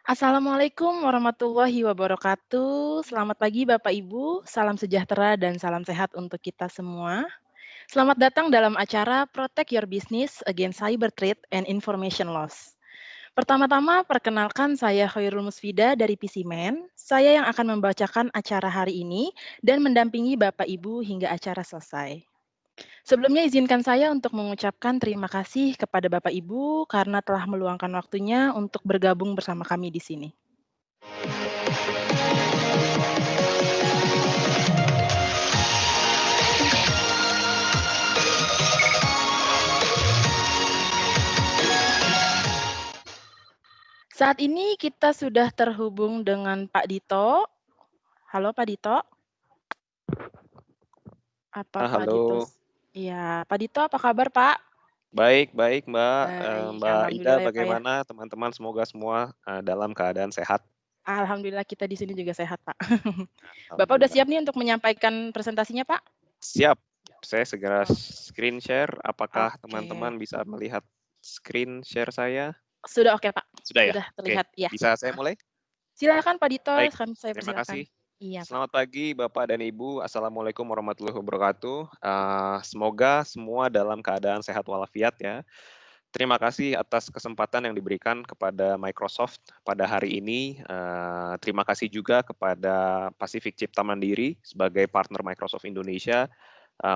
Assalamualaikum warahmatullahi wabarakatuh. Selamat pagi Bapak Ibu, salam sejahtera dan salam sehat untuk kita semua. Selamat datang dalam acara Protect Your Business Against Cyber Threat and Information Loss. Pertama-tama, perkenalkan saya Khairul Musfida dari PCMan. Saya yang akan membacakan acara hari ini dan mendampingi Bapak Ibu hingga acara selesai. Sebelumnya izinkan saya untuk mengucapkan terima kasih kepada Bapak Ibu karena telah meluangkan waktunya untuk bergabung bersama kami di sini. Saat ini kita sudah terhubung dengan Pak Dito. Halo Pak Dito, apa Pak Dito Halo, iya, Pak Dito apa kabar Pak? baik baik, Mbak, Baik, Mbak Ida alhamdulillah ya Pak ya. bagaimana teman-teman semoga semua, dalam keadaan sehat? Alhamdulillah kita di sini juga sehat Pak. Bapak udah Alhamdulillah. siap nih untuk menyampaikan presentasinya Pak? Siap, saya segera Oh, screen share, apakah oke. teman-teman bisa melihat screen share saya? Sudah oke Pak, Sudah ya? sudah Oke, terlihat, iya. bisa saya mulai? Silakan Pak Dito, Baik, saya terima persilahkan. kasih. Iya Pak. Selamat pagi Bapak dan Ibu, Assalamualaikum warahmatullahi wabarakatuh, semoga semua dalam keadaan sehat walafiat ya. Terima kasih atas kesempatan yang diberikan kepada Microsoft pada hari ini. Terima kasih juga kepada Pacific Cipta Mandiri sebagai partner Microsoft Indonesia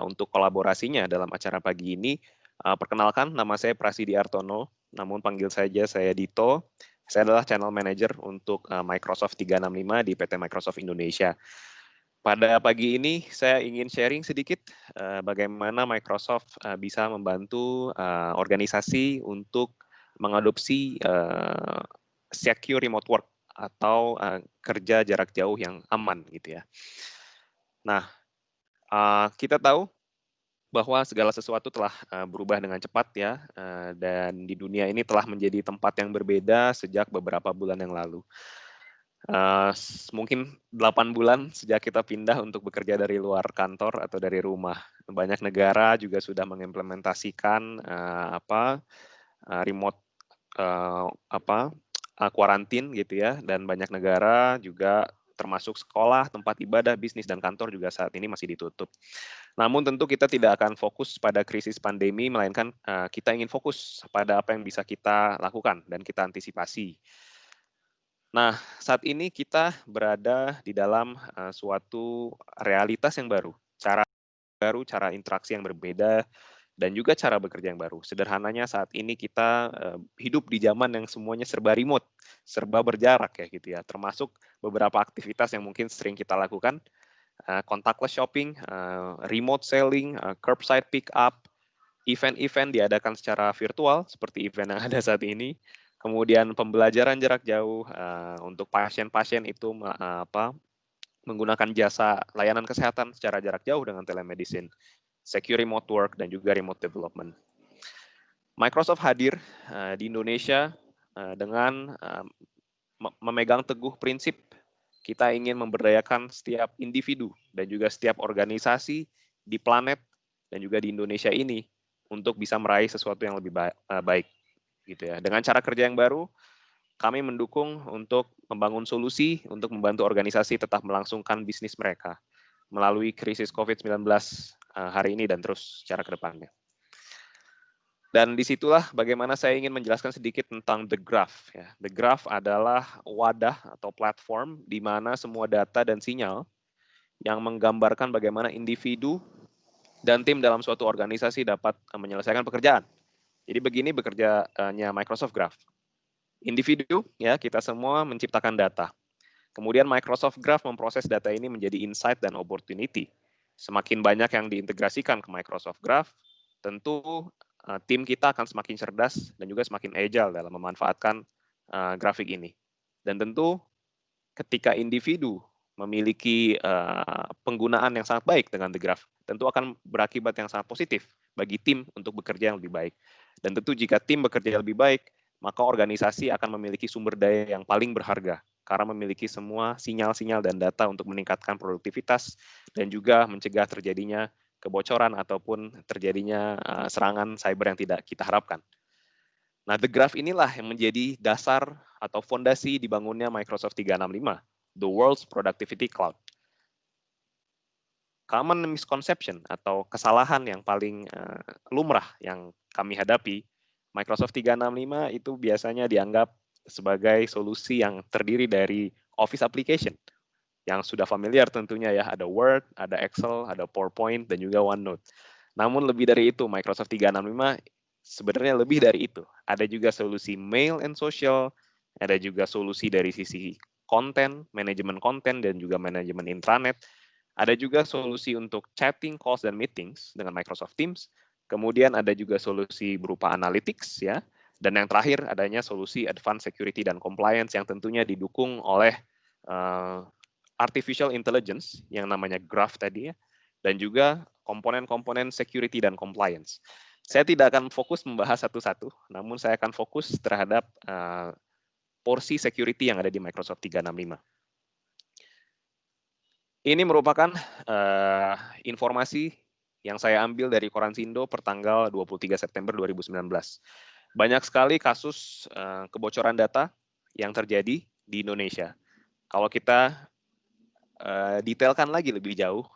untuk kolaborasinya dalam acara pagi ini. Perkenalkan, nama saya Prasidi Artono, namun panggil saja saya Dito. Saya adalah Channel Manager untuk Microsoft 365 di PT Microsoft Indonesia. Pada pagi ini saya ingin sharing sedikit bagaimana Microsoft bisa membantu organisasi untuk mengadopsi secure remote work atau kerja jarak jauh yang aman gitu ya. Nah, kita tahu bahwa segala sesuatu telah berubah dengan cepat ya, dan di dunia ini telah menjadi tempat yang berbeda sejak beberapa bulan yang lalu. Mungkin 8 bulan sejak kita pindah untuk bekerja dari luar kantor atau dari rumah. Banyak negara juga sudah mengimplementasikan, remote, kuarantin gitu ya, dan banyak negara juga termasuk sekolah, tempat ibadah, bisnis, dan kantor juga saat ini masih ditutup. Namun tentu kita tidak akan fokus pada krisis pandemi, melainkan, kita ingin fokus pada apa yang bisa kita lakukan dan kita antisipasi. Nah, saat ini kita berada di dalam suatu realitas yang baru, cara interaksi yang berbeda, dan juga cara bekerja yang baru. Sederhananya saat ini kita hidup di zaman yang semuanya serba remote, serba berjarak ya gitu ya. Termasuk beberapa aktivitas yang mungkin sering kita lakukan, contactless shopping, remote selling, curbside pick up, event-event diadakan secara virtual seperti event yang ada saat ini. Kemudian pembelajaran jarak jauh untuk pasien-pasien itu menggunakan jasa layanan kesehatan secara jarak jauh dengan telemedicine, secure remote work, dan juga remote development. Microsoft hadir di Indonesia dengan memegang teguh prinsip kita ingin memberdayakan setiap individu dan juga setiap organisasi di planet dan juga di Indonesia ini untuk bisa meraih sesuatu yang lebih baik gitu ya. Dengan cara kerja yang baru, kami mendukung untuk membangun solusi untuk membantu organisasi tetap melangsungkan bisnis mereka melalui krisis COVID-19 hari ini dan terus secara ke depannya. Dan disitulah bagaimana saya ingin menjelaskan sedikit tentang The Graph. Ya. The Graph adalah wadah atau platform di mana semua data dan sinyal yang menggambarkan bagaimana individu dan tim dalam suatu organisasi dapat menyelesaikan pekerjaan. Jadi begini bekerjanya Microsoft Graph. Individu, ya kita semua menciptakan data. Kemudian Microsoft Graph memproses data ini menjadi insight dan opportunity. Semakin banyak yang diintegrasikan ke Microsoft Graph, tentu tim kita akan semakin cerdas dan juga semakin agile dalam memanfaatkan grafik ini. Dan tentu ketika individu memiliki penggunaan yang sangat baik dengan The Graph, tentu akan berakibat yang sangat positif bagi tim untuk bekerja yang lebih baik. Dan tentu jika tim bekerja lebih baik, maka organisasi akan memiliki sumber daya yang paling berharga karena memiliki semua sinyal-sinyal dan data untuk meningkatkan produktivitas dan juga mencegah terjadinya kebocoran ataupun terjadinya serangan cyber yang tidak kita harapkan. Nah, the graph inilah yang menjadi dasar atau fondasi dibangunnya Microsoft 365, the world's productivity cloud. Common misconception atau kesalahan yang paling lumrah yang kami hadapi, Microsoft 365 itu biasanya dianggap sebagai solusi yang terdiri dari Office application yang sudah familiar tentunya ya, ada Word, ada Excel, ada PowerPoint, dan juga OneNote. Namun lebih dari itu, Microsoft 365 sebenarnya lebih dari itu. Ada juga solusi mail and social, ada juga solusi dari sisi konten, manajemen konten, dan juga manajemen intranet. Ada juga solusi untuk chatting, calls, dan meetings dengan Microsoft Teams. Kemudian ada juga solusi berupa analytics ya. Dan yang terakhir adanya solusi advanced security dan compliance yang tentunya didukung oleh uh, artificial intelligence yang namanya graph tadi ya, dan juga komponen-komponen security dan compliance. Saya tidak akan fokus membahas satu-satu, namun saya akan fokus terhadap porsi security yang ada di Microsoft 365. Ini merupakan informasi yang saya ambil dari Koran Sindo pertanggal 23 September 2019. Banyak sekali kasus kebocoran data yang terjadi di Indonesia. Kalau kita detailkan lagi lebih jauh,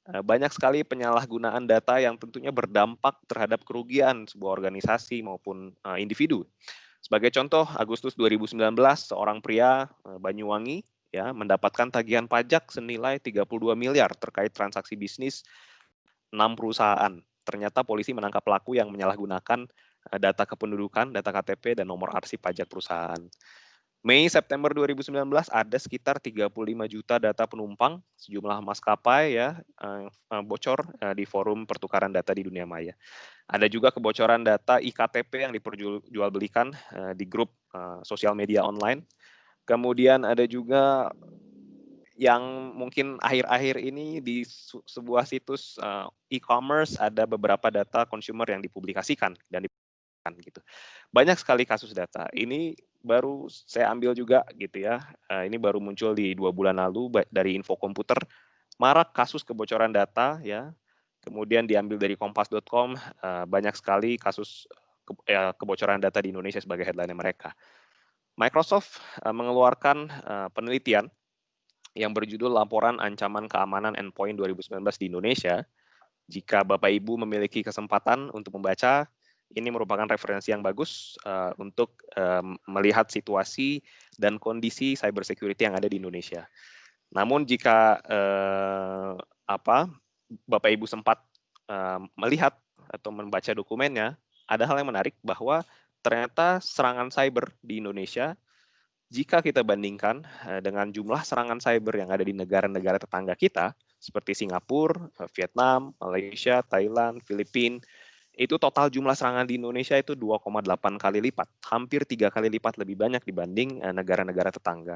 banyak sekali penyalahgunaan data yang tentunya berdampak terhadap kerugian sebuah organisasi maupun individu. Sebagai contoh, Agustus 2019, seorang pria Banyuwangi ya mendapatkan tagihan pajak senilai 32 miliar terkait transaksi bisnis 6 perusahaan. Ternyata polisi menangkap pelaku yang menyalahgunakan data kependudukan, data KTP, dan nomor arsip pajak perusahaan. Mei September 2019 ada sekitar 35 juta data penumpang sejumlah maskapai ya bocor di forum pertukaran data di dunia maya. Ada juga kebocoran data iktp yang diperjualbelikan di grup sosial media online. Kemudian ada juga yang mungkin akhir-akhir ini di sebuah situs e-commerce ada beberapa data consumer yang dipublikasikan dan gitu. Banyak sekali kasus data. Ini baru saya ambil juga gitu ya. Ini baru muncul di 2 bulan lalu dari Info Komputer. Marak kasus kebocoran data ya. Kemudian diambil dari kompas.com, banyak sekali kasus kebocoran data di Indonesia sebagai headline mereka. Microsoft mengeluarkan penelitian yang berjudul Laporan Ancaman Keamanan Endpoint 2019 di Indonesia. Jika Bapak Ibu memiliki kesempatan untuk membaca, ini merupakan referensi yang bagus untuk melihat situasi dan kondisi cybersecurity yang ada di Indonesia. Namun jika Bapak Ibu sempat melihat atau membaca dokumennya, ada hal yang menarik bahwa ternyata serangan cyber di Indonesia jika kita bandingkan dengan jumlah serangan cyber yang ada di negara-negara tetangga kita, seperti Singapura, Vietnam, Malaysia, Thailand, Filipina, itu total jumlah serangan di Indonesia itu 2,8 kali lipat, hampir 3 kali lipat lebih banyak dibanding negara-negara tetangga.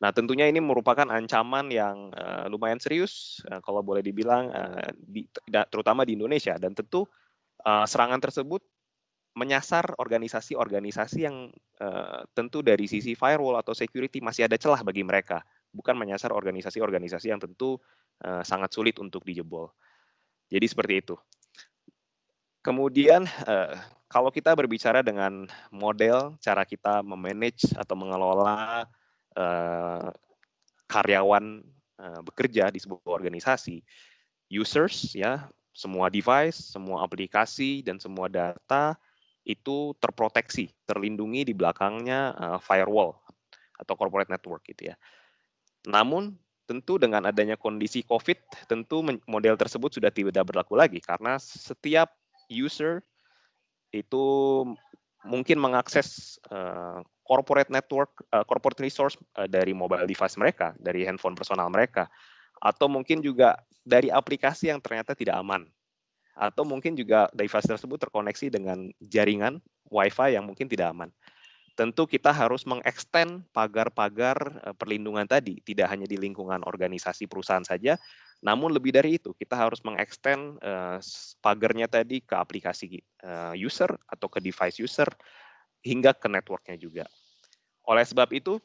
Nah, tentunya ini merupakan ancaman yang lumayan serius, kalau boleh dibilang, terutama di Indonesia, dan tentu serangan tersebut menyasar organisasi-organisasi yang tentu dari sisi firewall atau security masih ada celah bagi mereka, bukan menyasar organisasi-organisasi yang tentu sangat sulit untuk dijebol. Jadi seperti itu. Kemudian kalau kita berbicara dengan model cara kita memanage atau mengelola karyawan bekerja di sebuah organisasi, users ya, semua device, semua aplikasi, dan semua data itu terproteksi, terlindungi di belakangnya firewall atau corporate network gitu ya. Namun tentu dengan adanya kondisi COVID, tentu model tersebut sudah tidak berlaku lagi karena setiap user itu mungkin mengakses corporate network, corporate resource dari mobile device mereka, dari handphone personal mereka, atau mungkin juga dari aplikasi yang ternyata tidak aman. Atau mungkin juga device tersebut terkoneksi dengan jaringan Wi-Fi yang mungkin tidak aman. Tentu kita harus mengextend pagar-pagar perlindungan tadi, tidak hanya di lingkungan organisasi perusahaan saja, namun lebih dari itu, kita harus mengextend pagarnya tadi ke aplikasi user atau ke device user, hingga ke networknya juga. Oleh sebab itu,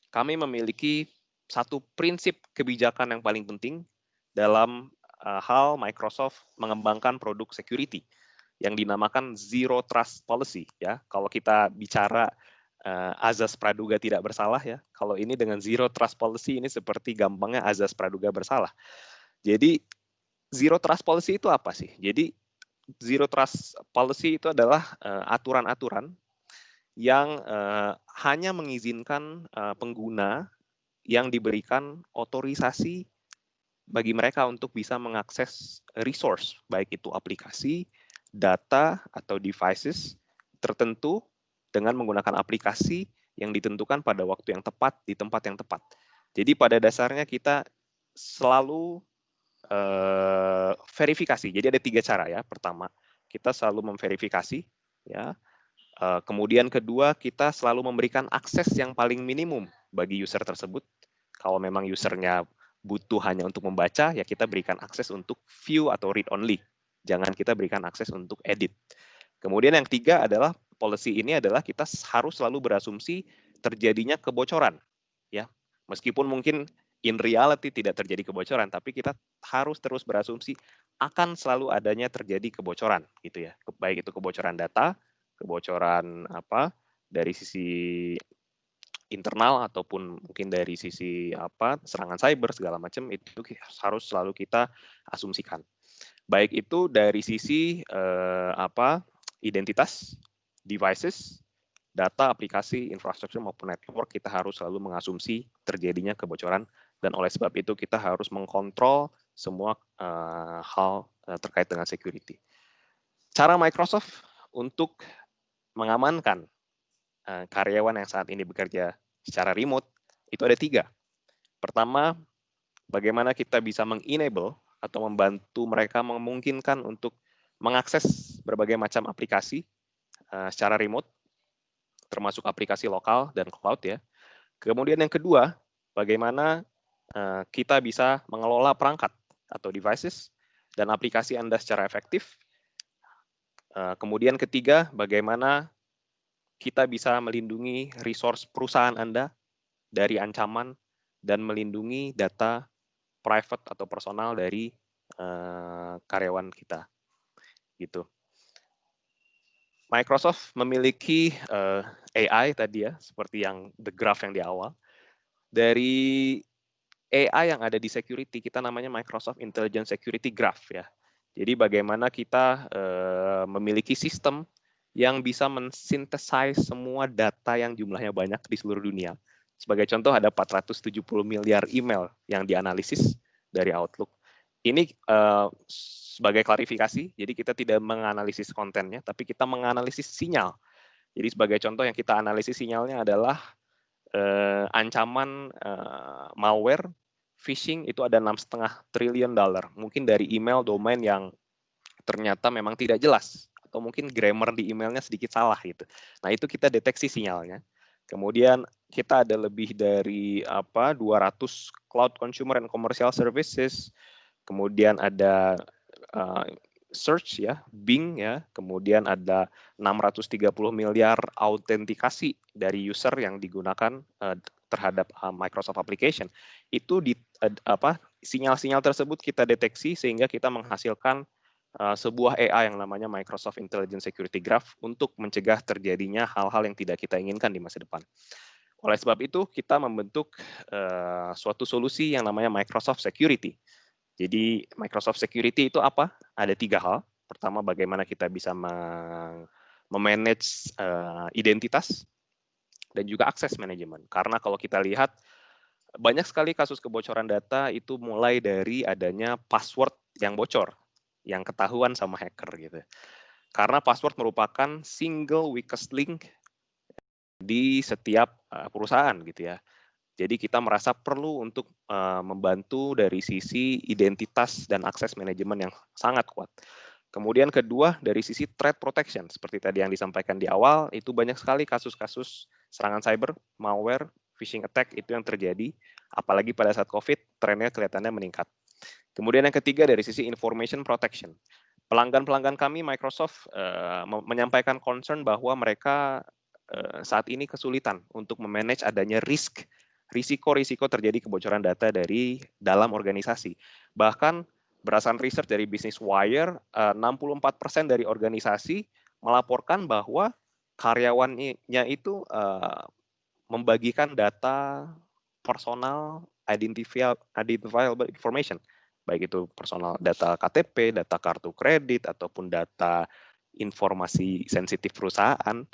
kami memiliki satu prinsip kebijakan yang paling penting dalam hal Microsoft mengembangkan produk security. yang dinamakan Zero Trust Policy ya. Kalau kita bicara azas praduga tidak bersalah ya, kalau ini dengan Zero Trust Policy ini seperti gampangnya azas praduga bersalah. Jadi Zero Trust Policy itu apa sih? Jadi Zero Trust Policy itu adalah aturan-aturan yang hanya mengizinkan pengguna yang diberikan otorisasi bagi mereka untuk bisa mengakses resource, baik itu aplikasi, data, atau devices tertentu dengan menggunakan aplikasi yang ditentukan pada waktu yang tepat, di tempat yang tepat. Jadi pada dasarnya kita selalu verifikasi. Jadi ada 3 cara ya. Pertama, kita selalu memverifikasi, ya. Kemudian kedua, kita selalu memberikan akses yang paling minimum bagi user tersebut. Kalau memang usernya butuh hanya untuk membaca, ya kita berikan akses untuk view atau read only. Jangan kita berikan akses untuk edit. Kemudian yang ketiga adalah policy ini adalah kita harus selalu berasumsi terjadinya kebocoran, ya. Meskipun mungkin in reality tidak terjadi kebocoran, tapi kita harus terus berasumsi akan selalu adanya terjadi kebocoran, gitu ya. Baik itu kebocoran data, kebocoran apa dari sisi internal ataupun mungkin dari sisi apa serangan cyber segala macam itu harus selalu kita asumsikan. Baik itu dari sisi identitas, devices, data, aplikasi, infrastruktur maupun network kita harus selalu mengasumsi terjadinya kebocoran dan oleh sebab itu kita harus mengkontrol semua hal terkait dengan security. Cara Microsoft untuk mengamankan karyawan yang saat ini bekerja secara remote itu ada 3. Pertama, bagaimana kita bisa mengenable atau membantu mereka memungkinkan untuk mengakses berbagai macam aplikasi secara remote, termasuk aplikasi lokal dan cloud ya. Kemudian yang kedua, bagaimana kita bisa mengelola perangkat atau devices dan aplikasi Anda secara efektif. Kemudian ketiga, bagaimana kita bisa melindungi resource perusahaan Anda dari ancaman dan melindungi data private atau personal dari karyawan kita, gitu. Microsoft memiliki AI tadi ya, seperti yang the graph yang di awal. Dari AI yang ada di security, kita namanya Microsoft Intelligent Security Graph ya. Jadi bagaimana kita memiliki sistem yang bisa mensintesize semua data yang jumlahnya banyak di seluruh dunia. Sebagai contoh ada 470 miliar email yang dianalisis dari Outlook. Ini sebagai klarifikasi, jadi kita tidak menganalisis kontennya, tapi kita menganalisis sinyal. Jadi sebagai contoh yang kita analisis sinyalnya adalah ancaman malware, phishing itu ada 6,5 triliun dolar. Mungkin dari email domain yang ternyata memang tidak jelas atau mungkin grammar di emailnya sedikit salah gitu. Nah, itu kita deteksi sinyalnya. Kemudian kita ada lebih dari 200 cloud consumer and commercial services. Kemudian ada search ya, Bing ya. Kemudian ada 630 miliar autentikasi dari user yang digunakan terhadap Microsoft application. Itu sinyal-sinyal tersebut kita deteksi sehingga kita menghasilkan sebuah AI yang namanya Microsoft Intelligent Security Graph untuk mencegah terjadinya hal-hal yang tidak kita inginkan di masa depan. Oleh sebab itu, kita membentuk suatu solusi yang namanya Microsoft Security. Jadi Microsoft Security itu apa? Ada 3 hal. Pertama, bagaimana kita bisa memanage identitas dan juga akses manajemen. Karena kalau kita lihat banyak sekali kasus kebocoran data itu mulai dari adanya password yang bocor, yang ketahuan sama hacker gitu. Karena password merupakan single weakest link di setiap perusahaan gitu ya. Jadi kita merasa perlu untuk membantu dari sisi identitas dan akses manajemen yang sangat kuat. Kemudian kedua, dari sisi threat protection, seperti tadi yang disampaikan di awal, itu banyak sekali kasus-kasus serangan cyber, malware, phishing attack itu yang terjadi, apalagi pada saat COVID, trennya kelihatannya meningkat. Kemudian yang ketiga, dari sisi information protection. Pelanggan-pelanggan kami, Microsoft, menyampaikan concern bahwa mereka saat ini kesulitan untuk memanage adanya risiko-risiko terjadi kebocoran data dari dalam organisasi. Bahkan berdasarkan research dari Business Wire, 64% dari organisasi melaporkan bahwa karyawannya itu membagikan data personal identifiable information, baik itu personal data KTP, data kartu kredit, ataupun data informasi sensitif perusahaan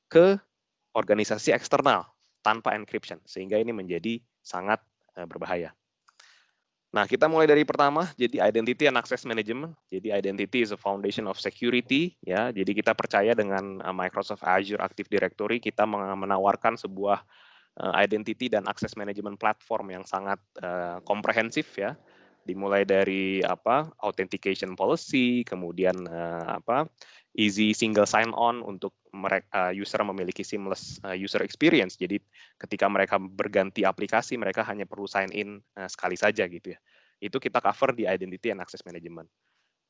ke organisasi eksternal tanpa encryption, sehingga ini menjadi sangat berbahaya. Nah, kita mulai dari pertama, jadi identity and access management. Jadi identity is a foundation of security, ya. Jadi kita percaya dengan Microsoft Azure Active Directory, kita menawarkan sebuah identity dan access management platform yang sangat komprehensif, ya. Dimulai dari authentication policy, kemudian easy single sign on untuk mereka user memiliki seamless user experience. Jadi ketika mereka berganti aplikasi, mereka hanya perlu sign in sekali saja gitu ya. Itu kita cover di identity and access management.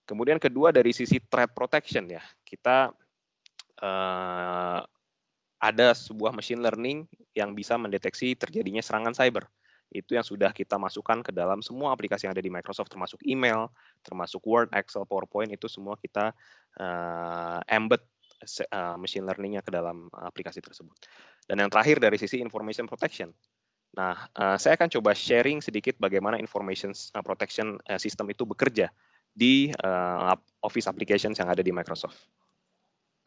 Kemudian kedua dari sisi threat protection ya, kita ada sebuah machine learning yang bisa mendeteksi terjadinya serangan cyber. Itu yang sudah kita masukkan ke dalam semua aplikasi yang ada di Microsoft, termasuk email, termasuk Word, Excel, PowerPoint, itu semua kita embed machine learning-nya ke dalam aplikasi tersebut. Dan yang terakhir dari sisi information protection. Nah, saya akan coba sharing sedikit bagaimana information protection system itu bekerja di Office applications yang ada di Microsoft.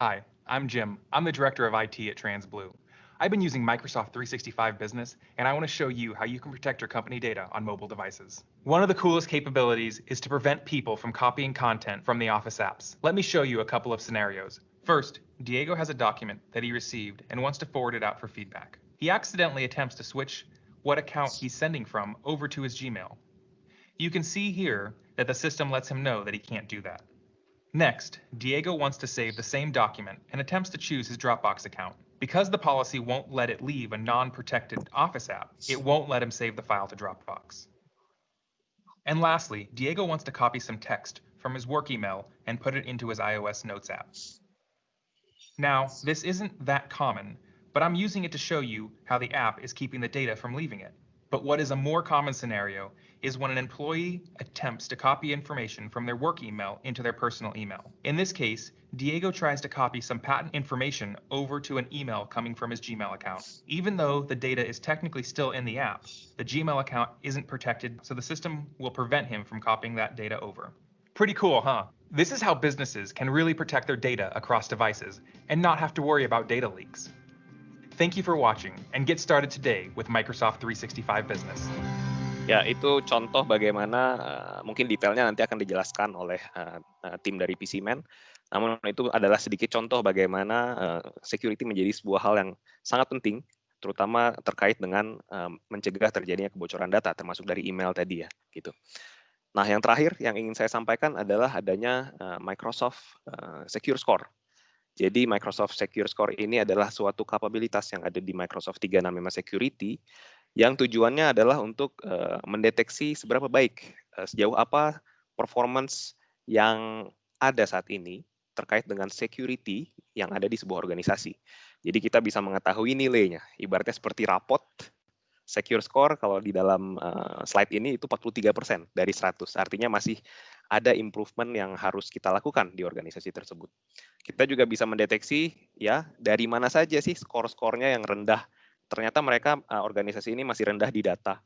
Hi, I'm Jim. I'm the director of IT at TransBlue. I've been using Microsoft 365 Business, and I want to show you how you can protect your company data on mobile devices. One of the coolest capabilities is to prevent people from copying content from the Office apps. Let me show you a couple of scenarios. First, Diego has a document that he received and wants to forward it out for feedback. He accidentally attempts to switch what account he's sending from over to his Gmail. You can see here that the system lets him know that he can't do that. Next, Diego wants to save the same document and attempts to choose his Dropbox account. Because the policy won't let it leave a non-protected Office app, it won't let him save the file to Dropbox. And lastly, Diego wants to copy some text from his work email and put it into his iOS Notes app. Now, this isn't that common, but I'm using it to show you how the app is keeping the data from leaving it. But what is a more common scenario is when an employee attempts to copy information from their work email into their personal email. In this case, Diego tries to copy some patent information over to an email coming from his Gmail account. Even though the data is technically still in the app, the Gmail account isn't protected, so the system will prevent him from copying that data over. Pretty cool, huh? This is how businesses can really protect their data across devices and not have to worry about data leaks. Thank you for watching, and get started today with Microsoft 365 Business. Ya, itu contoh bagaimana mungkin detailnya nanti akan dijelaskan oleh tim dari PCman. Namun itu adalah sedikit contoh bagaimana security menjadi sebuah hal yang sangat penting, terutama terkait dengan mencegah terjadinya kebocoran data, termasuk dari email tadi ya, gitu. Nah, yang terakhir yang ingin saya sampaikan adalah adanya Microsoft Secure Score. Jadi Microsoft Secure Score ini adalah suatu kapabilitas yang ada di Microsoft 365 Security yang tujuannya adalah untuk mendeteksi seberapa baik, sejauh apa performance yang ada saat ini terkait dengan security yang ada di sebuah organisasi. Jadi kita bisa mengetahui nilainya, ibaratnya seperti rapot Secure Score kalau di dalam slide ini itu 43% dari 100. Artinya masih ada improvement yang harus kita lakukan di organisasi tersebut. Kita juga bisa mendeteksi ya dari mana saja sih skor-skornya yang rendah. Ternyata mereka organisasi ini masih rendah di data,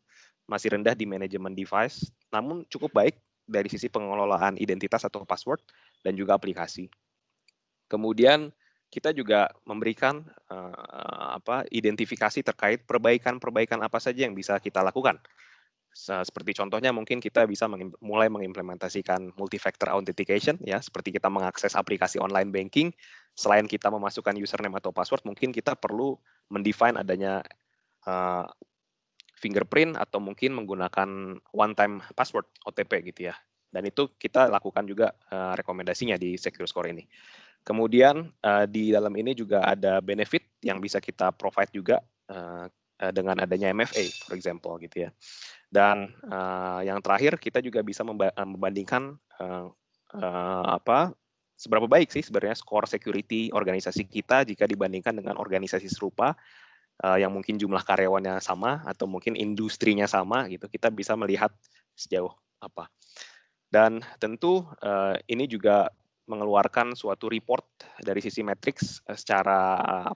masih rendah di manajemen device, namun cukup baik dari sisi pengelolaan identitas atau password dan juga aplikasi. Kemudian kita juga memberikan identifikasi terkait perbaikan-perbaikan apa saja yang bisa kita lakukan. Seperti contohnya mungkin kita bisa mulai mengimplementasikan multi-factor authentication ya, seperti kita mengakses aplikasi online banking, selain kita memasukkan username atau password, mungkin kita perlu mendefine adanya fingerprint atau mungkin menggunakan one time password OTP gitu ya. Dan itu kita lakukan juga rekomendasinya di Secure Score ini. Kemudian di dalam ini juga ada benefit yang bisa kita provide juga dengan adanya MFA, for example, gitu ya. Dan yang terakhir kita juga bisa membandingkan seberapa baik sih sebenarnya skor security organisasi kita jika dibandingkan dengan organisasi serupa yang mungkin jumlah karyawannya sama atau mungkin industrinya sama gitu. Kita bisa melihat sejauh apa. Dan tentu ini juga mengeluarkan suatu report dari sisi matrix secara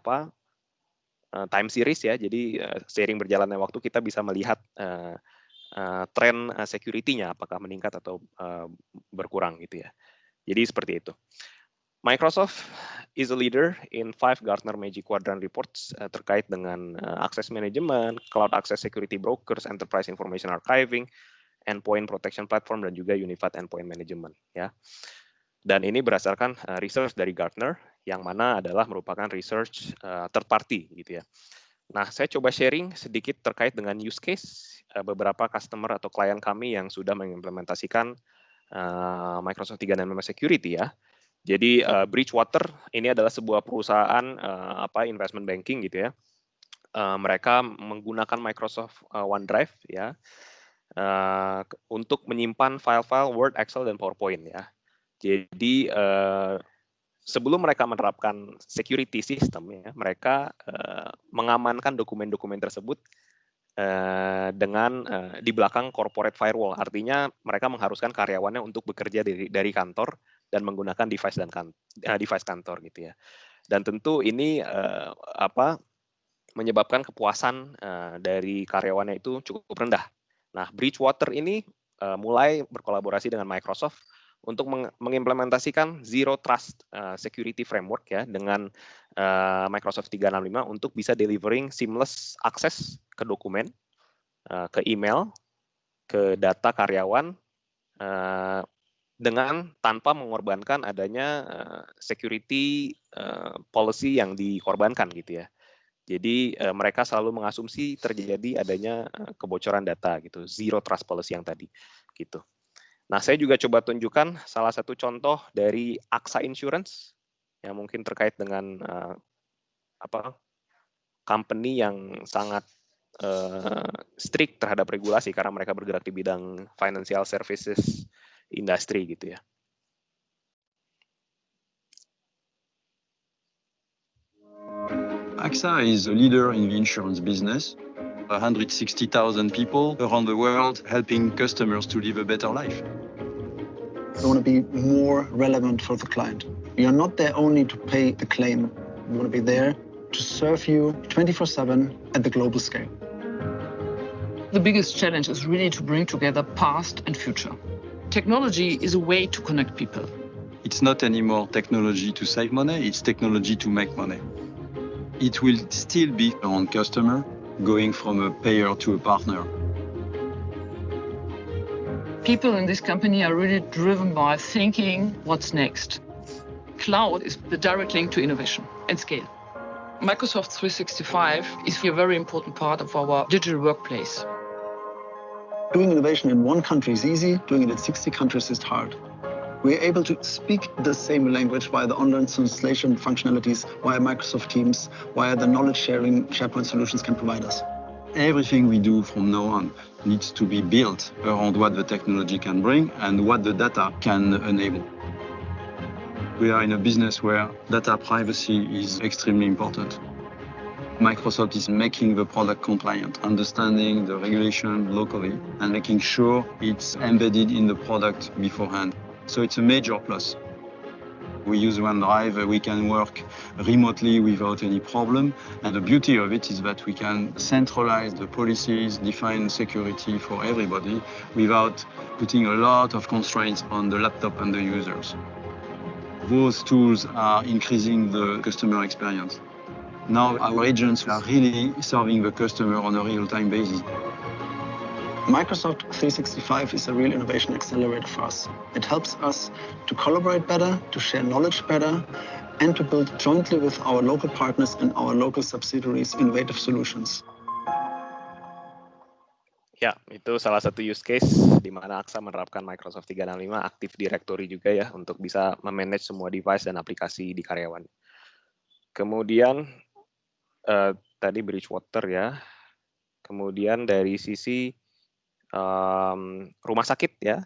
time series ya. Jadi seiring berjalannya waktu kita bisa melihat tren security-nya apakah meningkat atau berkurang gitu ya. Jadi seperti itu. Microsoft is a leader in 5 Gartner Magic Quadrant reports terkait dengan access management, cloud access security brokers, enterprise information archiving, endpoint protection platform, dan juga unified endpoint management ya. Dan ini berdasarkan research dari Gartner yang mana adalah merupakan research third party gitu ya. Nah, saya coba sharing sedikit terkait dengan use case beberapa customer atau klien kami yang sudah mengimplementasikan Microsoft 365 Security ya. Jadi Bridgewater ini adalah sebuah perusahaan investment banking gitu ya. Mereka menggunakan Microsoft OneDrive ya untuk menyimpan file-file Word, Excel, dan PowerPoint ya. Jadi sebelum mereka menerapkan security system ya, mereka mengamankan dokumen-dokumen tersebut dengan di belakang corporate firewall. Artinya mereka mengharuskan karyawannya untuk bekerja dari kantor dan menggunakan device kantor gitu ya. Dan tentu ini menyebabkan kepuasan dari karyawannya itu cukup rendah. Nah, Bridgewater ini mulai berkolaborasi dengan Microsoft untuk mengimplementasikan Zero Trust Security Framework ya dengan Microsoft 365 untuk bisa delivering seamless access ke dokumen, ke email, ke data karyawan dengan tanpa mengorbankan adanya security policy yang dikorbankan gitu ya. Jadi mereka selalu mengasumsi terjadi adanya kebocoran data gitu, zero trust policy yang tadi gitu. Nah, saya juga coba tunjukkan salah satu contoh dari AXA Insurance yang mungkin terkait dengan company yang sangat strict terhadap regulasi karena mereka bergerak di bidang financial services industry gitu ya. AXA is a leader in the insurance business. 160,000 people around the world helping customers to live a better life. We want to be more relevant for the client. We are not there only to pay the claim. We want to be there to serve you 24/7 at the global scale. The biggest challenge is really to bring together past and future. Technology is a way to connect people. It's not anymore technology to save money, it's technology to make money. It will still be around customer, going from a payer to a partner. People in this company are really driven by thinking what's next. Cloud is the direct link to innovation and scale. Microsoft 365 is a very important part of our digital workplace. Doing innovation in one country is easy, doing it in 60 countries is hard. We're able to speak the same language via the online translation functionalities, via Microsoft Teams, via the knowledge sharing SharePoint solutions can provide us. Everything we do from now on needs to be built around what the technology can bring and what the data can enable. We are in a business where data privacy is extremely important. Microsoft is making the product compliant, understanding the regulation locally, and making sure it's embedded in the product beforehand. So it's a major plus. We use OneDrive, we can work remotely without any problem. And the beauty of it is that we can centralize the policies, define security for everybody without putting a lot of constraints on the laptop and the users. Those tools are increasing the customer experience. Now our agents are really serving the customer on a real-time basis. Microsoft 365 is a real innovation accelerator for us. It helps us to collaborate better, to share knowledge better, and to build jointly with our local partners and our local subsidiaries innovative solutions. Ya, itu salah satu use case di mana AXA menerapkan Microsoft 365 Active Directory juga ya untuk bisa memanage semua device dan aplikasi di karyawan. Kemudian tadi Bridgewater ya. Kemudian dari sisi rumah sakit ya.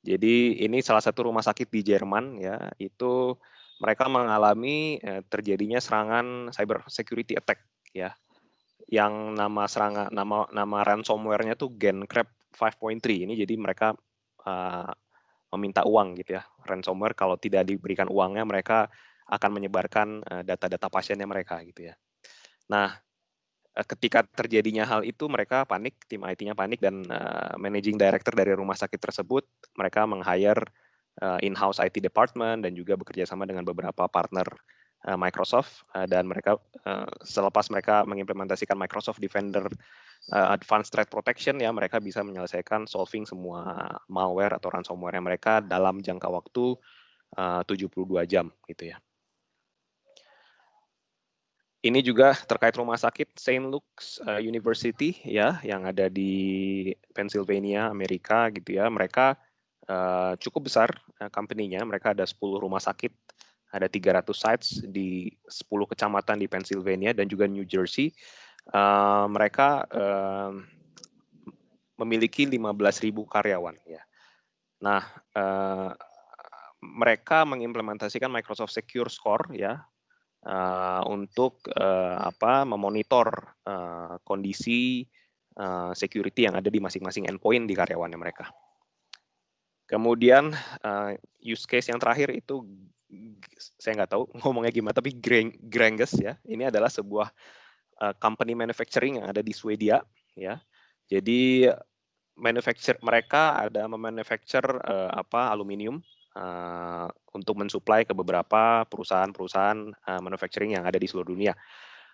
Jadi ini salah satu rumah sakit di Jerman ya, itu mereka mengalami terjadinya serangan cyber security attack ya. Yang nama ransomware-nya tuh GenCrab 5.3. Ini jadi mereka meminta uang gitu ya. Ransomware kalau tidak diberikan uangnya mereka akan menyebarkan data-data pasiennya mereka gitu ya. Nah, ketika terjadinya hal itu mereka panik, tim IT-nya panik dan managing director dari rumah sakit tersebut mereka meng-hire in-house IT department dan juga bekerja sama dengan beberapa partner Microsoft dan mereka selepas mereka mengimplementasikan Microsoft Defender Advanced Threat Protection ya mereka bisa menyelesaikan solving semua malware atau ransomware mereka dalam jangka waktu 72 jam gitu ya. Ini juga terkait rumah sakit St. Luke's University ya yang ada di Pennsylvania, Amerika gitu ya. Mereka cukup besar company-nya, mereka ada 10 rumah sakit, ada 300 sites di 10 kecamatan di Pennsylvania dan juga New Jersey. Mereka memiliki 15.000 karyawan ya. Nah, mereka mengimplementasikan Microsoft Secure Score ya untuk memonitor kondisi security yang ada di masing-masing endpoint di karyawannya mereka. Kemudian use case yang terakhir itu saya nggak tahu ngomongnya gimana, tapi Gränges ya, ini adalah sebuah company manufacturing yang ada di Swedia ya. Jadi mereka ada memanufacture aluminium untuk mensuplai ke beberapa perusahaan-perusahaan manufacturing yang ada di seluruh dunia.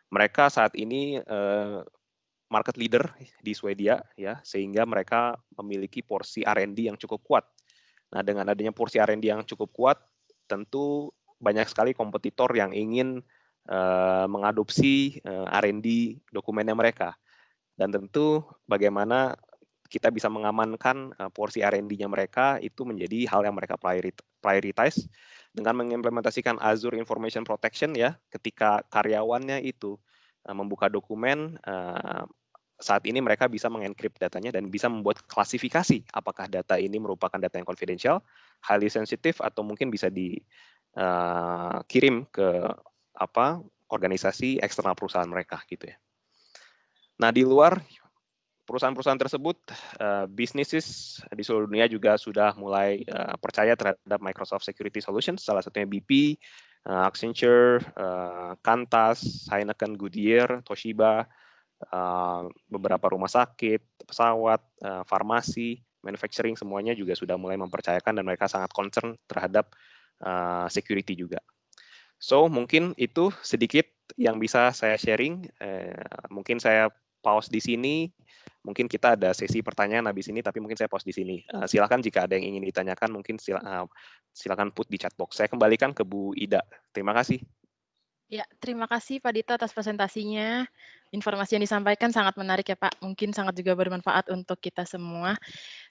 Mereka saat ini market leader di Swedia ya, sehingga mereka memiliki porsi R&D yang cukup kuat. Nah, dengan adanya porsi R&D yang cukup kuat, tentu banyak sekali kompetitor yang ingin mengadopsi R&D dokumennya mereka. Dan tentu bagaimana kita bisa mengamankan porsi R&D-nya mereka itu menjadi hal yang mereka prioritize dengan mengimplementasikan Azure Information Protection ya, ketika karyawannya itu membuka dokumen saat ini mereka bisa mengencrypt datanya dan bisa membuat klasifikasi apakah data ini merupakan data yang confidential, highly sensitive atau mungkin bisa dikirim ke organisasi eksternal perusahaan mereka gitu ya. Nah, di luar perusahaan-perusahaan tersebut, bisnis di seluruh dunia juga sudah mulai percaya terhadap Microsoft Security Solutions, salah satunya BP, Accenture, Qantas, Heineken, Goodyear, Toshiba, beberapa rumah sakit, pesawat, farmasi, manufacturing, semuanya juga sudah mulai mempercayakan dan mereka sangat concern terhadap security juga. So, mungkin itu sedikit yang bisa saya sharing. Mungkin saya pause di sini. Mungkin kita ada sesi pertanyaan habis ini, tapi mungkin saya pause di sini. Silakan jika ada yang ingin ditanyakan, mungkin silakan put di chat box. Saya kembalikan ke Bu Ida. Terima kasih. Ya, terima kasih Pak Dito atas presentasinya. Informasi yang disampaikan sangat menarik ya Pak. Mungkin sangat juga bermanfaat untuk kita semua.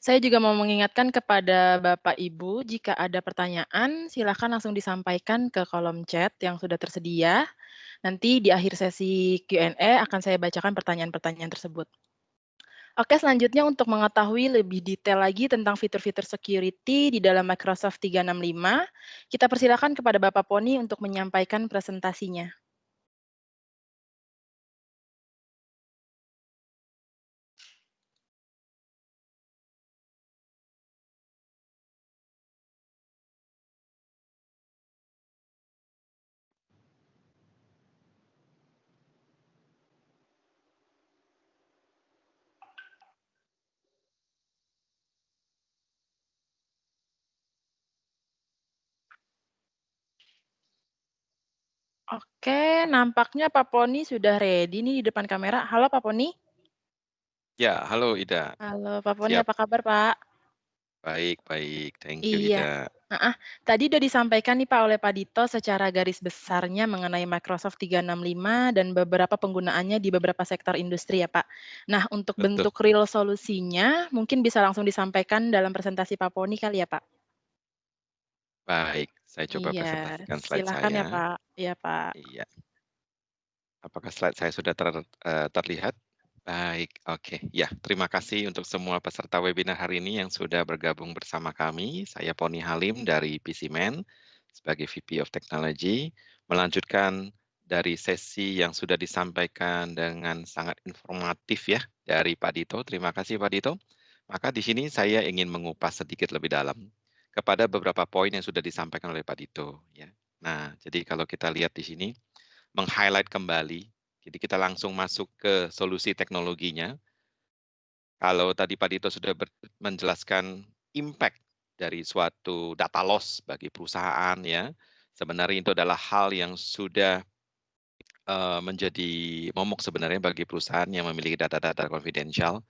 Saya juga mau mengingatkan kepada Bapak Ibu, jika ada pertanyaan, silakan langsung disampaikan ke kolom chat yang sudah tersedia. Nanti di akhir sesi Q&A akan saya bacakan pertanyaan-pertanyaan tersebut. Oke, selanjutnya untuk mengetahui lebih detail lagi tentang fitur-fitur security di dalam Microsoft 365, kita persilakan kepada Bapak Poni untuk menyampaikan presentasinya. Oke, nampaknya Pak Poni sudah ready nih di depan kamera. Halo Pak Poni. Ya, halo Ida. Halo Pak Poni, Siap. apa kabar Pak? Baik, baik. Thank you Iya. Ida. Tadi udah disampaikan nih Pak oleh Pak Dito secara garis besarnya mengenai Microsoft 365 dan beberapa penggunaannya di beberapa sektor industri ya Pak. Nah, untuk Betul. bentuk real solusinya mungkin bisa langsung disampaikan dalam presentasi Pak Poni kali ya Pak? Baik, saya coba Iya, presentasikan slide silakan ya saya. Pak. Iya Pak. Iya. Apakah slide saya sudah terlihat? Baik, oke. Ya, terima kasih untuk semua peserta webinar hari ini yang sudah bergabung bersama kami. Saya Poni Halim dari PCMan sebagai VP of Technology, melanjutkan dari sesi yang sudah disampaikan dengan sangat informatif ya dari Pak Dito. Terima kasih Pak Dito. Maka di sini saya ingin mengupas sedikit lebih dalam. kepada beberapa poin yang sudah disampaikan oleh Pak Dito. Ya. Nah, jadi kalau kita lihat di sini, meng-highlight kembali, jadi kita langsung masuk ke solusi teknologinya. Kalau tadi Pak Dito sudah menjelaskan impact dari suatu data loss bagi perusahaan, ya, sebenarnya itu adalah hal yang sudah menjadi momok sebenarnya bagi perusahaan yang memiliki data-data confidential,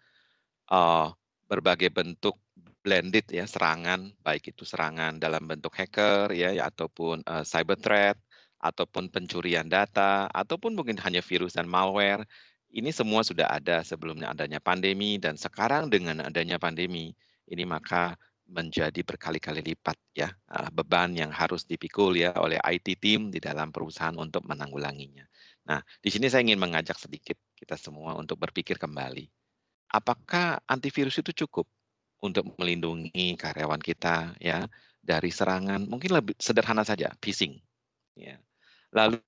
berbagai bentuk blended ya serangan, baik itu serangan dalam bentuk hacker ya ataupun cyber threat ataupun pencurian data ataupun mungkin hanya virus dan malware. Ini semua sudah ada sebelumnya adanya pandemi dan sekarang dengan adanya pandemi ini maka menjadi berkali-kali lipat ya beban yang harus dipikul ya oleh IT team di dalam perusahaan untuk menanggulanginya. Nah, di sini saya ingin mengajak sedikit kita semua untuk berpikir kembali. Apakah antivirus itu cukup untuk melindungi karyawan kita ya dari serangan mungkin lebih sederhana saja, phishing ya. Lalu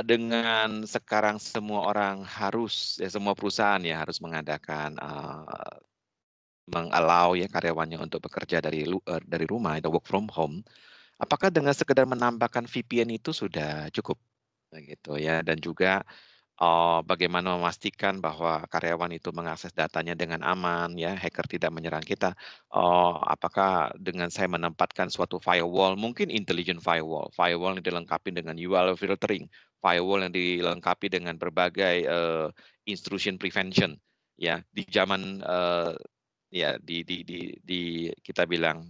dengan sekarang semua orang harus ya semua perusahaan ya harus mengadakan meng-allow ya karyawannya untuk bekerja dari rumah atau work from home. Apakah dengan sekedar menambahkan VPN itu sudah cukup? Begitu ya dan juga bagaimana memastikan bahwa karyawan itu mengakses datanya dengan aman, ya, hacker tidak menyerang kita. Apakah dengan saya menempatkan suatu firewall, mungkin intelligent firewall, firewall yang dilengkapi dengan URL filtering, firewall yang dilengkapi dengan berbagai intrusion prevention, ya, di zaman ya di kita bilang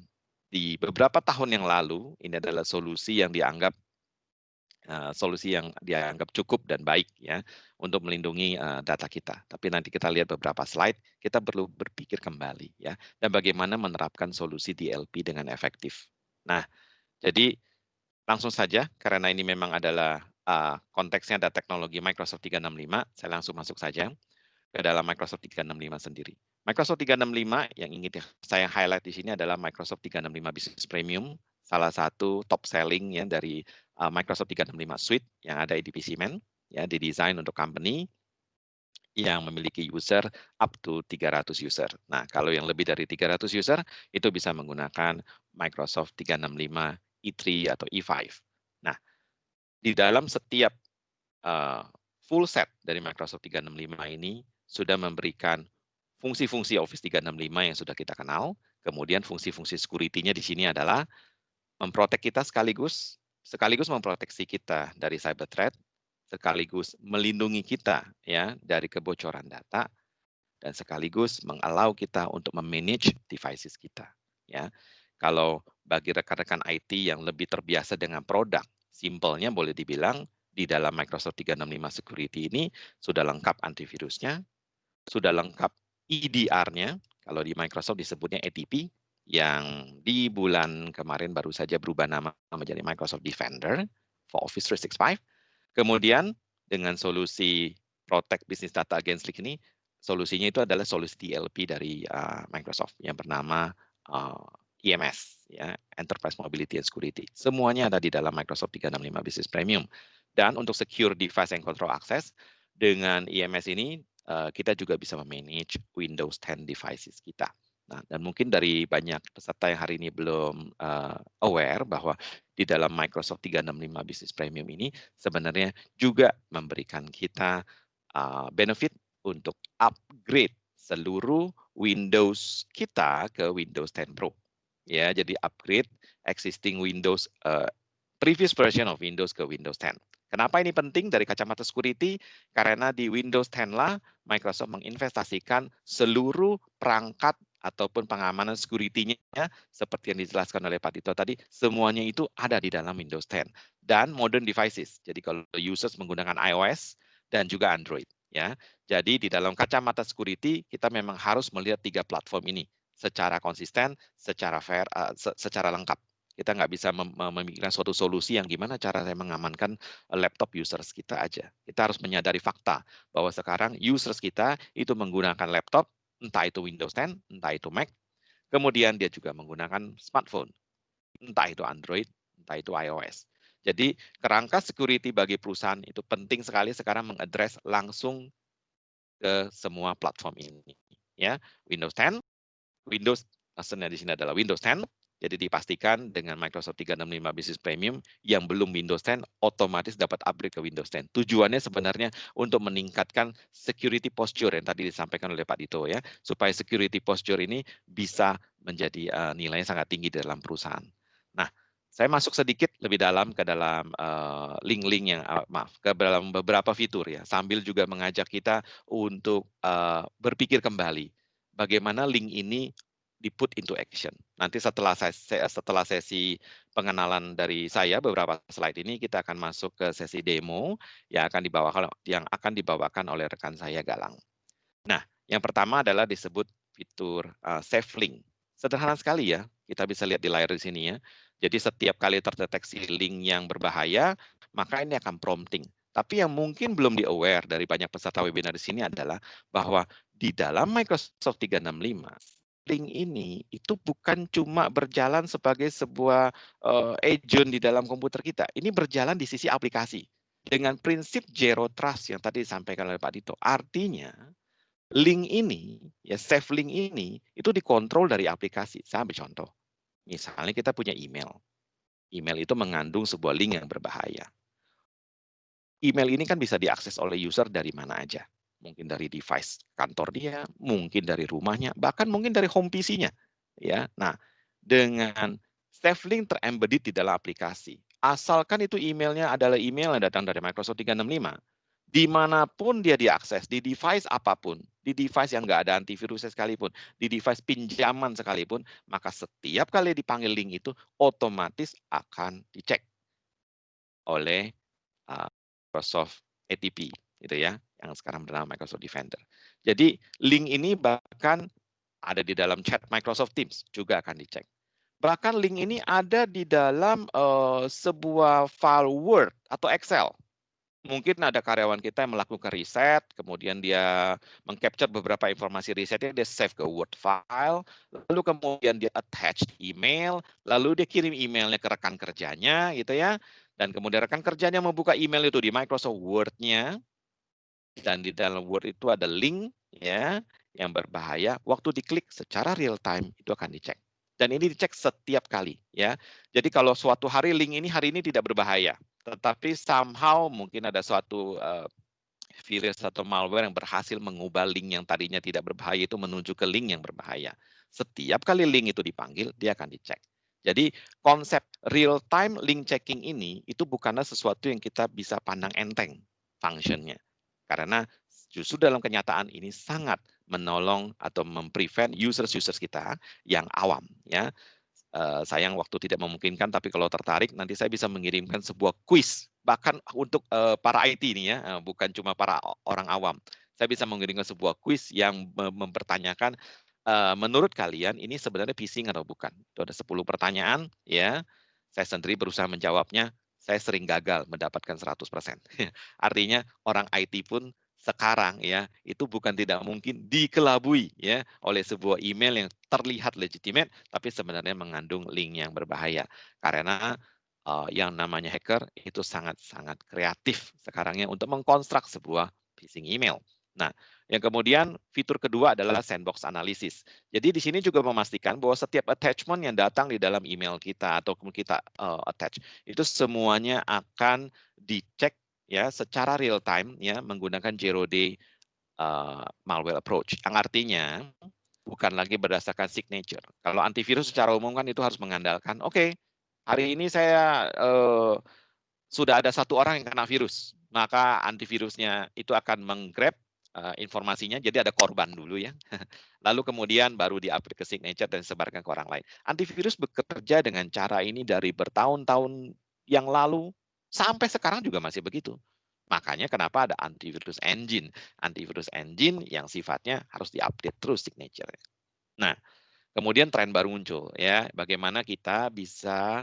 di beberapa tahun yang lalu ini adalah solusi yang dianggap cukup dan baik ya untuk melindungi data kita. Tapi nanti kita lihat beberapa slide, kita perlu berpikir kembali ya dan bagaimana menerapkan solusi DLP dengan efektif. Nah, jadi langsung saja karena ini memang adalah konteksnya ada teknologi Microsoft 365, saya langsung masuk saja ke dalam Microsoft 365 sendiri. Microsoft 365 yang ingin saya highlight di sini adalah Microsoft 365 Business Premium, salah satu top selling ya dari Microsoft 365 Suite yang ada di PC-Man, ya didesain untuk company yang memiliki user up to 300 user. Nah, kalau yang lebih dari 300 user itu bisa menggunakan Microsoft 365 E3 atau E5. Nah, di dalam setiap full set dari Microsoft 365 ini sudah memberikan fungsi-fungsi Office 365 yang sudah kita kenal, kemudian fungsi-fungsi security-nya di sini adalah memprotek kita sekaligus memproteksi kita dari cyber threat, sekaligus melindungi kita ya dari kebocoran data dan sekaligus mengallow kita untuk memanage devices kita ya. Kalau bagi rekan-rekan IT yang lebih terbiasa dengan produk, simpelnya boleh dibilang di dalam Microsoft 365 Security ini sudah lengkap antivirusnya, sudah lengkap EDR-nya, kalau di Microsoft disebutnya ATP, yang di bulan kemarin baru saja berubah nama menjadi Microsoft Defender for Office 365. Kemudian dengan solusi Protect Business Data Against Leak ini, solusinya itu adalah solusi DLP dari Microsoft yang bernama EMS, ya, Enterprise Mobility and Security. Semuanya ada di dalam Microsoft 365 Business Premium. Dan untuk secure device and control access, dengan EMS ini kita juga bisa memanage Windows 10 devices kita. Nah, dan mungkin dari banyak peserta yang hari ini belum aware bahwa di dalam Microsoft 365 Business Premium ini sebenarnya juga memberikan kita benefit untuk upgrade seluruh Windows kita ke Windows 10 Pro. Ya, jadi upgrade existing Windows previous version of Windows ke Windows 10. Kenapa ini penting dari kacamata security? Karena di Windows 10 lah Microsoft menginvestasikan seluruh perangkat ataupun pengamanan security-nya seperti yang dijelaskan oleh Pak Dito tadi, semuanya itu ada di dalam Windows 10 dan modern devices. Jadi kalau users menggunakan iOS dan juga Android ya. Jadi di dalam kacamata security kita memang harus melihat 3 platform ini secara konsisten, secara fair, secara lengkap. Kita nggak bisa memikirkan suatu solusi yang gimana cara saya mengamankan laptop users kita aja. Kita harus menyadari fakta bahwa sekarang users kita itu menggunakan laptop, entah itu Windows 10, entah itu Mac, kemudian dia juga menggunakan smartphone, entah itu Android, entah itu iOS. Jadi kerangka security bagi perusahaan itu penting sekali sekarang mengadres langsung ke semua platform ini. Ya, Windows 10, Windows maksudnya di sini adalah Windows 10, Jadi dipastikan dengan Microsoft 365 Business Premium yang belum Windows 10 otomatis dapat upgrade ke Windows 10. Tujuannya sebenarnya untuk meningkatkan security posture yang tadi disampaikan oleh Pak Dito ya, supaya security posture ini bisa menjadi nilainya sangat tinggi dalam perusahaan. Nah, saya masuk sedikit lebih dalam ke dalam link-link yang ke dalam beberapa fitur ya, sambil juga mengajak kita untuk berpikir kembali bagaimana link ini di-put into action. Nanti setelah sesi pengenalan dari saya beberapa slide ini, kita akan masuk ke sesi demo yang akan dibawakan oleh rekan saya Galang. Nah, yang pertama adalah disebut fitur save link. Sederhana sekali ya, kita bisa lihat di layar di sini ya. Jadi setiap kali terdeteksi link yang berbahaya, maka ini akan prompting. Tapi yang mungkin belum di-aware dari banyak peserta webinar di sini adalah bahwa di dalam Microsoft 365, link ini itu bukan cuma berjalan sebagai sebuah agent di dalam komputer kita. Ini berjalan di sisi aplikasi. Dengan prinsip Zero Trust yang tadi disampaikan oleh Pak Dito. Artinya, link ini, ya save link ini, itu dikontrol dari aplikasi. Saya ambil contoh. Misalnya kita punya email. Email itu mengandung sebuah link yang berbahaya. Email ini kan bisa diakses oleh user dari mana aja. Mungkin dari device kantor dia, mungkin dari rumahnya, bahkan mungkin dari home PC-nya. Ya, nah dengan save link terembedded di dalam aplikasi, asalkan itu emailnya adalah email yang datang dari Microsoft 365, dimanapun dia diakses, di device apapun, di device yang nggak ada antivirusnya sekalipun, di device pinjaman sekalipun, maka setiap kali dipanggil link itu otomatis akan dicek oleh Microsoft ATP, gitu ya, yang sekarang bernama Microsoft Defender. Jadi link ini bahkan ada di dalam chat Microsoft Teams juga akan dicek. Bahkan link ini ada di dalam sebuah file Word atau Excel. Mungkin ada karyawan kita yang melakukan riset, kemudian dia mengcapture beberapa informasi risetnya, dia save ke Word file, lalu kemudian dia attach email, lalu dia kirim emailnya ke rekan kerjanya, gitu ya. Dan kemudian rekan kerjanya membuka email itu di Microsoft Word-nya, dan di dalam Word itu ada link ya yang berbahaya. Waktu diklik secara real time itu akan dicek. Dan ini dicek setiap kali ya. Jadi kalau suatu hari link ini hari ini tidak berbahaya, tetapi somehow mungkin ada suatu virus atau malware yang berhasil mengubah link yang tadinya tidak berbahaya itu menuju ke link yang berbahaya. Setiap kali link itu dipanggil, dia akan dicek. Jadi konsep real time link checking ini itu bukanlah sesuatu yang kita bisa pandang enteng functionnya. Karena justru dalam kenyataan ini sangat menolong atau memprevent users-users kita yang awam ya. Sayang waktu tidak memungkinkan, tapi kalau tertarik nanti saya bisa mengirimkan sebuah kuis bahkan untuk para IT ini ya, bukan cuma para orang awam. Saya bisa mengirimkan sebuah kuis yang mempertanyakan menurut kalian ini sebenarnya phishing atau bukan. Itu ada 10 pertanyaan ya. Saya sendiri berusaha menjawabnya, saya sering gagal mendapatkan 100%. Artinya orang IT pun sekarang ya itu bukan tidak mungkin dikelabui ya oleh sebuah email yang terlihat legitimate tapi sebenarnya mengandung link yang berbahaya karena yang namanya hacker itu sangat-sangat kreatif sekarangnya untuk mengkonstruk sebuah phishing email. Nah, yang kemudian fitur kedua adalah sandbox analysis. Jadi di sini juga memastikan bahwa setiap attachment yang datang di dalam email kita atau kita attach itu semuanya akan dicek ya secara real time ya menggunakan zero day malware approach. Yang artinya bukan lagi berdasarkan signature. Kalau antivirus secara umum kan itu harus mengandalkan, oke, hari ini saya sudah ada satu orang yang kena virus, maka antivirusnya itu akan menggrab informasinya, jadi ada korban dulu ya. Lalu kemudian baru di-upload ke signature dan disebarkan ke orang lain. Antivirus bekerja dengan cara ini dari bertahun-tahun yang lalu, sampai sekarang juga masih begitu. Makanya kenapa ada antivirus engine. Antivirus engine yang sifatnya harus di-update terus signature. Nah, kemudian tren baru muncul ya, bagaimana kita bisa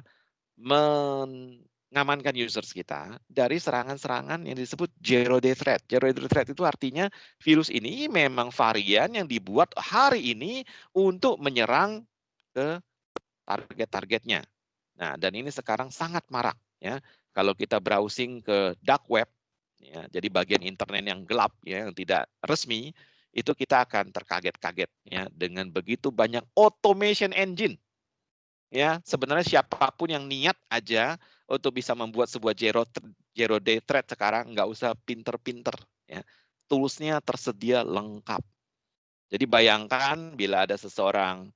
mengamankan users kita dari serangan-serangan yang disebut zero day threat. Zero day threat itu artinya virus ini memang varian yang dibuat hari ini untuk menyerang ke target-targetnya. Nah, dan ini sekarang sangat marak ya. Kalau kita browsing ke dark web ya, jadi bagian internet yang gelap ya, yang tidak resmi, itu kita akan terkaget-kaget ya dengan begitu banyak automation engine Ya, sebenarnya siapapun yang niat aja untuk bisa membuat sebuah zero day trade sekarang nggak usah pinter-pinter. Ya, tools-nya tersedia lengkap. Jadi bayangkan bila ada seseorang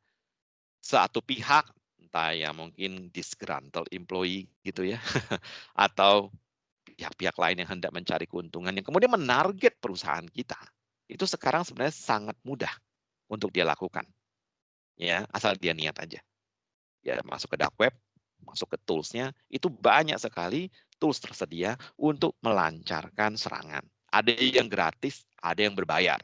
satu pihak, entah ya mungkin disgruntled employee gitu ya, atau pihak-pihak lain yang hendak mencari keuntungan yang kemudian menarget perusahaan kita. Itu sekarang sebenarnya sangat mudah untuk dia lakukan. Ya, asal dia niat aja. Ya, masuk ke dark web, masuk ke tools-nya, itu banyak sekali tools tersedia untuk melancarkan serangan. Ada yang gratis, ada yang berbayar.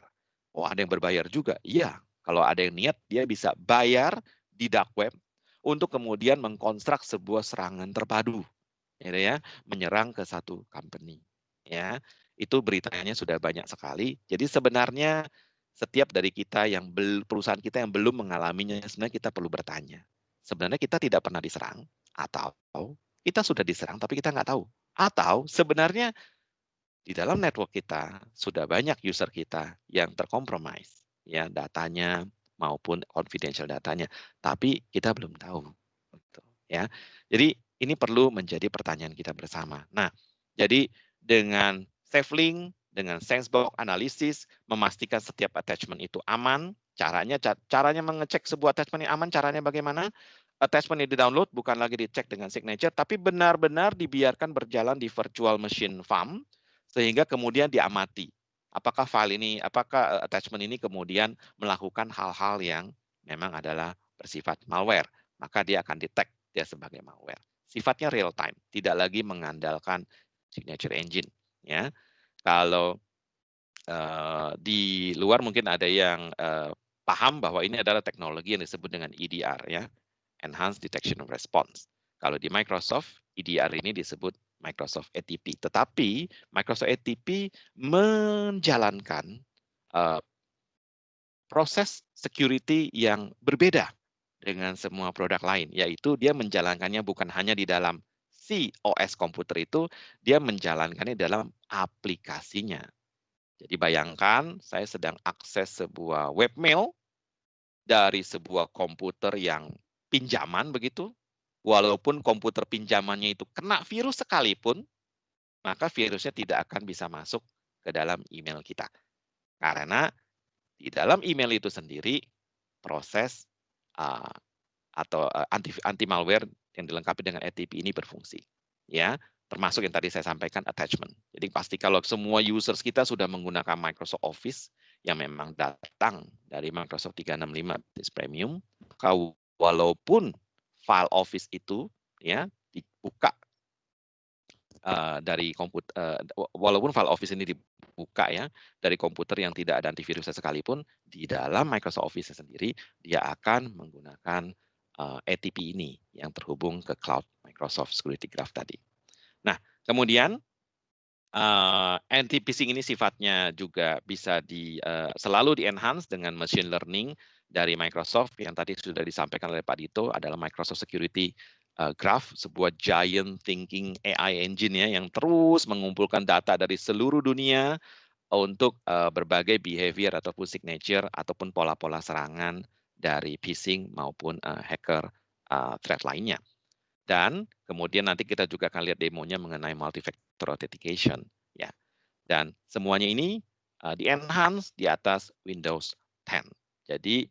Oh, ada yang berbayar juga. Iya, kalau ada yang niat, dia bisa bayar di dark web untuk kemudian mengkonstruk sebuah serangan terpadu, ya, menyerang ke satu company. Ya, itu beritanya sudah banyak sekali. Jadi sebenarnya setiap dari kita yang perusahaan kita yang belum mengalaminya, sebenarnya kita perlu bertanya. Sebenarnya kita tidak pernah diserang, atau kita sudah diserang tapi kita nggak tahu. Atau sebenarnya di dalam network kita sudah banyak user kita yang terkompromis, ya, datanya maupun confidential datanya, tapi kita belum tahu. Ya, jadi ini perlu menjadi pertanyaan kita bersama. Nah, jadi dengan SafeLink, dengan Sensebox Analysis, memastikan setiap attachment itu aman. Caranya mengecek sebuah attachment yang aman, caranya bagaimana? Attachment yang di-download bukan lagi dicek dengan signature, tapi benar-benar dibiarkan berjalan di virtual machine farm, sehingga kemudian diamati. Apakah file ini, apakah attachment ini kemudian melakukan hal-hal yang memang adalah bersifat malware. Maka dia akan detect dia sebagai malware. Sifatnya real time, tidak lagi mengandalkan signature engine. Ya, kalau di luar mungkin ada yang paham bahwa ini adalah teknologi yang disebut dengan EDR, ya, Enhanced Detection of Response. Kalau di Microsoft, EDR ini disebut Microsoft ATP. Tetapi Microsoft ATP menjalankan proses security yang berbeda dengan semua produk lain, yaitu dia menjalankannya bukan hanya di dalam si OS komputer itu, dia menjalankannya dalam aplikasinya. Jadi bayangkan saya sedang akses sebuah webmail dari sebuah komputer yang pinjaman begitu, walaupun komputer pinjamannya itu kena virus sekalipun, maka virusnya tidak akan bisa masuk ke dalam email kita. Karena di dalam email itu sendiri proses atau anti malware yang dilengkapi dengan ATP ini berfungsi, ya, termasuk yang tadi saya sampaikan attachment. Jadi pasti kalau semua users kita sudah menggunakan Microsoft Office yang memang datang dari Microsoft 365 Business Premium, walaupun file Office itu, ya, dibuka dari komputer, walaupun file Office ini dibuka, ya, dari komputer yang tidak ada antivirusnya sekalipun, di dalam Microsoft Office sendiri dia akan menggunakan ATP ini yang terhubung ke cloud Microsoft Security Graph tadi. Nah, kemudian anti-phishing ini sifatnya juga bisa selalu di-enhance dengan machine learning dari Microsoft yang tadi sudah disampaikan oleh Pak Dito, adalah Microsoft Security Graph, sebuah giant thinking AI engine, ya, yang terus mengumpulkan data dari seluruh dunia untuk berbagai behavior ataupun signature ataupun pola-pola serangan dari phishing maupun hacker threat lainnya. Dan kemudian nanti kita juga akan lihat demonya mengenai multi-factor authentication, ya. Dan semuanya ini di-enhance di atas Windows 10. Jadi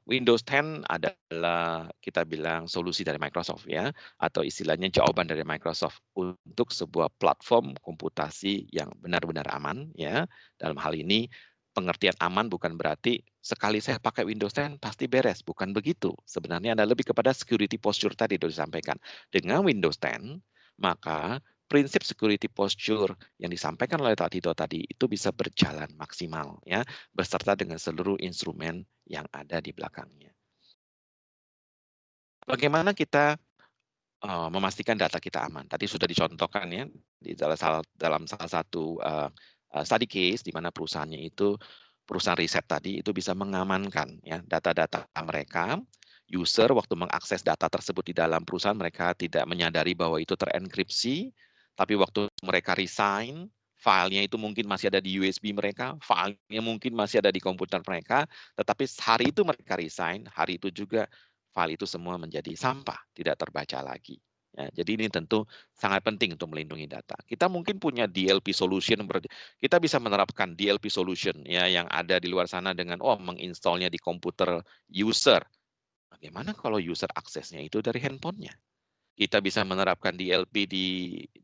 Windows 10 adalah kita bilang solusi dari Microsoft, ya, atau istilahnya jawaban dari Microsoft untuk sebuah platform komputasi yang benar-benar aman, ya. Dalam hal ini pengertian aman bukan berarti sekali saya pakai Windows 10 pasti beres, bukan begitu. Sebenarnya ada lebih kepada security posture tadi sudah disampaikan. Dengan Windows 10 maka prinsip security posture yang disampaikan oleh Pak Tito tadi itu bisa berjalan maksimal, ya, beserta dengan seluruh instrumen yang ada di belakangnya. Bagaimana kita memastikan data kita aman? Tadi sudah dicontohkan, ya, di dalam salah satu study case di mana perusahaannya itu perusahaan riset tadi itu bisa mengamankan, ya, data-data mereka. User waktu mengakses data tersebut di dalam perusahaan mereka tidak menyadari bahwa itu terenkripsi, tapi waktu mereka resign, filenya itu mungkin masih ada di USB mereka, filenya mungkin masih ada di komputer mereka, tetapi hari itu mereka resign, hari itu juga file itu semua menjadi sampah, tidak terbaca lagi. Ya, jadi ini tentu sangat penting untuk melindungi data. Kita mungkin punya DLP solution, kita bisa menerapkan DLP solution ya yang ada di luar sana dengan menginstallnya di komputer user. Bagaimana kalau user aksesnya itu dari handphonenya? Kita bisa menerapkan DLP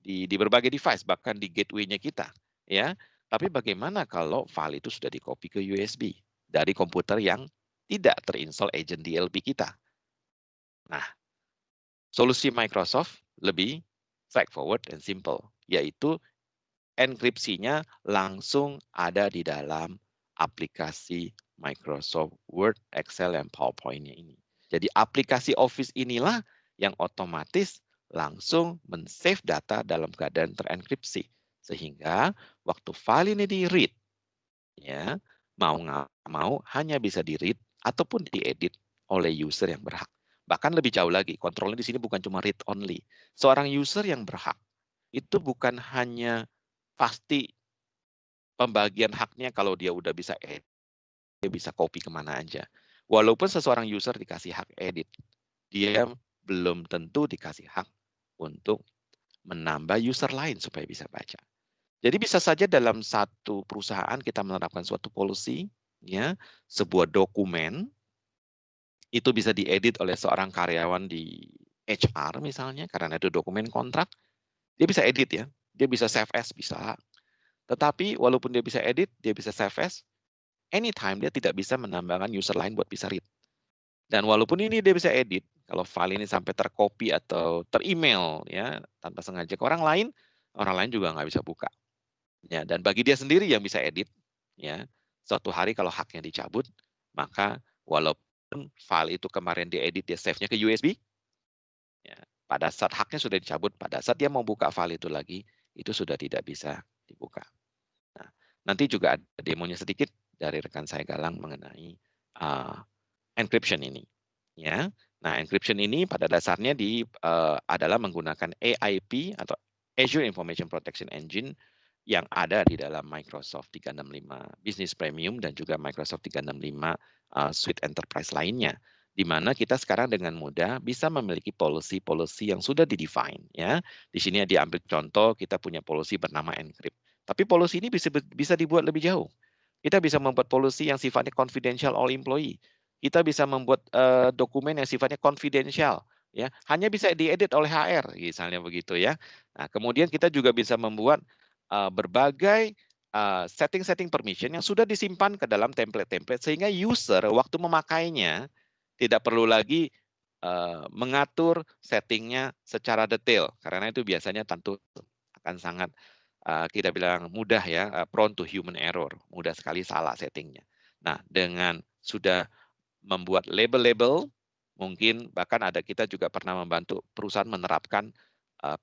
di berbagai device, bahkan di gateway-nya kita, ya. Tapi bagaimana kalau file itu sudah di-copy ke USB dari komputer yang tidak terinstall agent DLP kita? Nah, solusi Microsoft lebih straightforward dan simple, yaitu enkripsinya langsung ada di dalam aplikasi Microsoft Word, Excel, dan PowerPoint-nya ini. Jadi aplikasi Office inilah yang otomatis langsung men-save data dalam keadaan terenkripsi. Sehingga waktu file ini di-read, ya, mau nggak mau hanya bisa di-read ataupun diedit oleh user yang berhak. Bahkan lebih jauh lagi, kontrolnya di sini bukan cuma read only. Seorang user yang berhak itu bukan hanya pasti pembagian haknya kalau dia udah bisa edit, dia bisa copy kemana aja. Walaupun seseorang user dikasih hak edit, dia belum tentu dikasih hak untuk menambah user lain supaya bisa baca. Jadi bisa saja dalam satu perusahaan kita menerapkan suatu policy, ya, sebuah dokumen itu bisa diedit oleh seorang karyawan di HR misalnya, karena itu dokumen kontrak, dia bisa edit ya, dia bisa save as, bisa. Tetapi walaupun dia bisa edit, dia bisa save as, anytime dia tidak bisa menambahkan user lain buat bisa read. Dan walaupun ini dia bisa edit, kalau file ini sampai tercopy atau ter-email ya tanpa sengaja ke orang lain juga nggak bisa buka. Ya, dan bagi dia sendiri yang bisa edit, ya, suatu hari kalau haknya dicabut, maka walaupun file itu kemarin diedit, dia save-nya ke USB, ya, pada saat haknya sudah dicabut, pada saat dia mau buka file itu lagi, itu sudah tidak bisa dibuka. Nah, nanti juga ada demonya sedikit dari rekan saya Galang mengenai encryption ini. Ya, nah encryption ini pada dasarnya adalah menggunakan AIP atau Azure Information Protection Engine yang ada di dalam Microsoft 365 Business Premium dan juga Microsoft 365 Suite Enterprise lainnya, di mana kita sekarang dengan mudah bisa memiliki policy-policy yang sudah di-define. Ya, di sini diambil contoh kita punya policy bernama encrypt. Tapi policy ini bisa dibuat lebih jauh. Kita bisa membuat policy yang sifatnya confidential all employee. Kita bisa membuat dokumen yang sifatnya confidential, ya, hanya bisa diedit oleh HR, misalnya begitu ya. Nah, kemudian kita juga bisa membuat berbagai setting-setting permission yang sudah disimpan ke dalam template-template sehingga user waktu memakainya tidak perlu lagi mengatur settingnya secara detail, karena itu biasanya tentu akan sangat kita bilang mudah ya, prone to human error, mudah sekali salah settingnya. Nah, dengan sudah membuat label-label, mungkin bahkan kita juga pernah membantu perusahaan menerapkan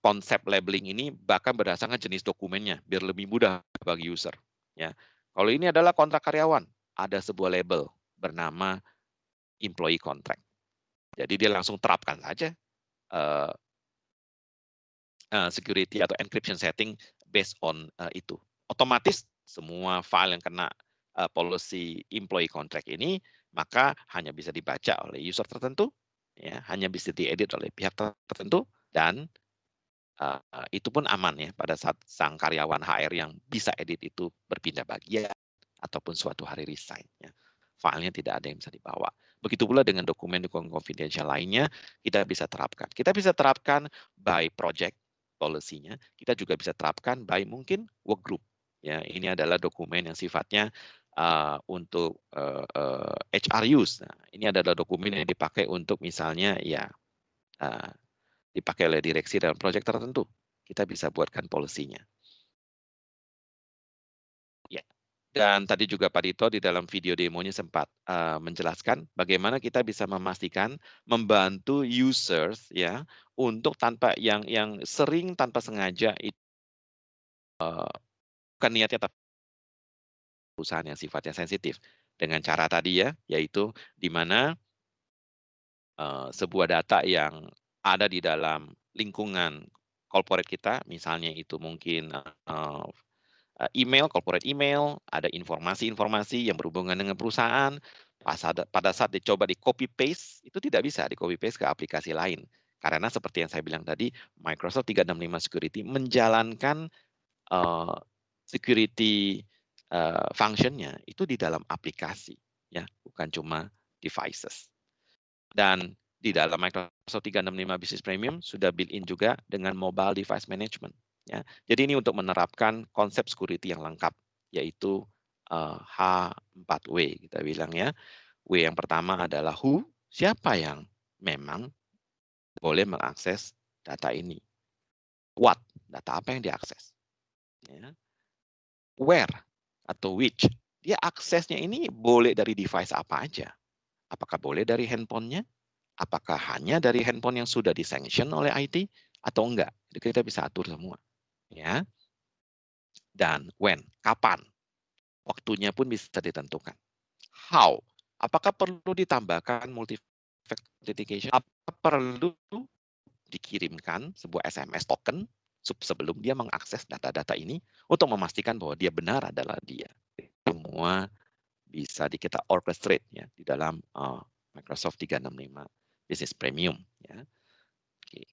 konsep labeling ini bahkan berdasarkan jenis dokumennya biar lebih mudah bagi user. Ya, kalau ini adalah kontrak karyawan, ada sebuah label bernama employee contract. Jadi dia langsung terapkan saja security atau encryption setting based on itu. Otomatis semua file yang kena policy employee contract ini maka hanya bisa dibaca oleh user tertentu, ya, hanya bisa diedit oleh pihak tertentu, dan itu pun aman ya pada saat sang karyawan HR yang bisa edit itu berpindah bagian ataupun suatu hari resign. Ya. Filenya tidak ada yang bisa dibawa. Begitu pula dengan dokumen-dokumen confidential lainnya, kita bisa terapkan. Kita bisa terapkan by project policy-nya, kita juga bisa terapkan by mungkin work group. Ya, ini adalah dokumen yang sifatnya untuk HR use. Nah, ini adalah dokumen yang dipakai untuk misalnya ya dipakai oleh direksi dalam proyek tertentu. Kita bisa buatkan polisinya. Ya. Dan tadi juga Pak Dito di dalam video demonya sempat menjelaskan bagaimana kita bisa memastikan membantu users ya untuk tanpa yang sering tanpa sengaja itu bukan niatnya tapi perusahaan yang sifatnya sensitif dengan cara tadi ya, yaitu di mana sebuah data yang ada di dalam lingkungan corporate kita, misalnya itu mungkin email, corporate email, ada informasi-informasi yang berhubungan dengan perusahaan, Pada saat dicoba di copy paste, itu tidak bisa di copy paste ke aplikasi lain. Karena seperti yang saya bilang tadi, Microsoft 365 Security menjalankan security function-nya itu di dalam aplikasi, ya, bukan cuma devices. Dan di dalam Microsoft 365 Business Premium sudah built-in juga dengan mobile device management. Ya. Jadi ini untuk menerapkan konsep security yang lengkap, yaitu H4W kita bilang ya. W yang pertama adalah who, siapa yang memang boleh mengakses data ini. What, data apa yang diakses. Ya. Where atau which, dia aksesnya ini boleh dari device apa aja. Apakah boleh dari handphonenya? Apakah hanya dari handphone yang sudah disanction oleh IT atau enggak? Jadi kita bisa atur semua. Ya. Dan when, kapan? Waktunya pun bisa ditentukan. How? Apakah perlu ditambahkan multi-factor authentication? Apakah perlu dikirimkan sebuah SMS token sebelum dia mengakses data-data ini untuk memastikan bahwa dia benar adalah dia. Semua bisa kita orchestrate ya di dalam Microsoft 365 Business Premium ya. Oke.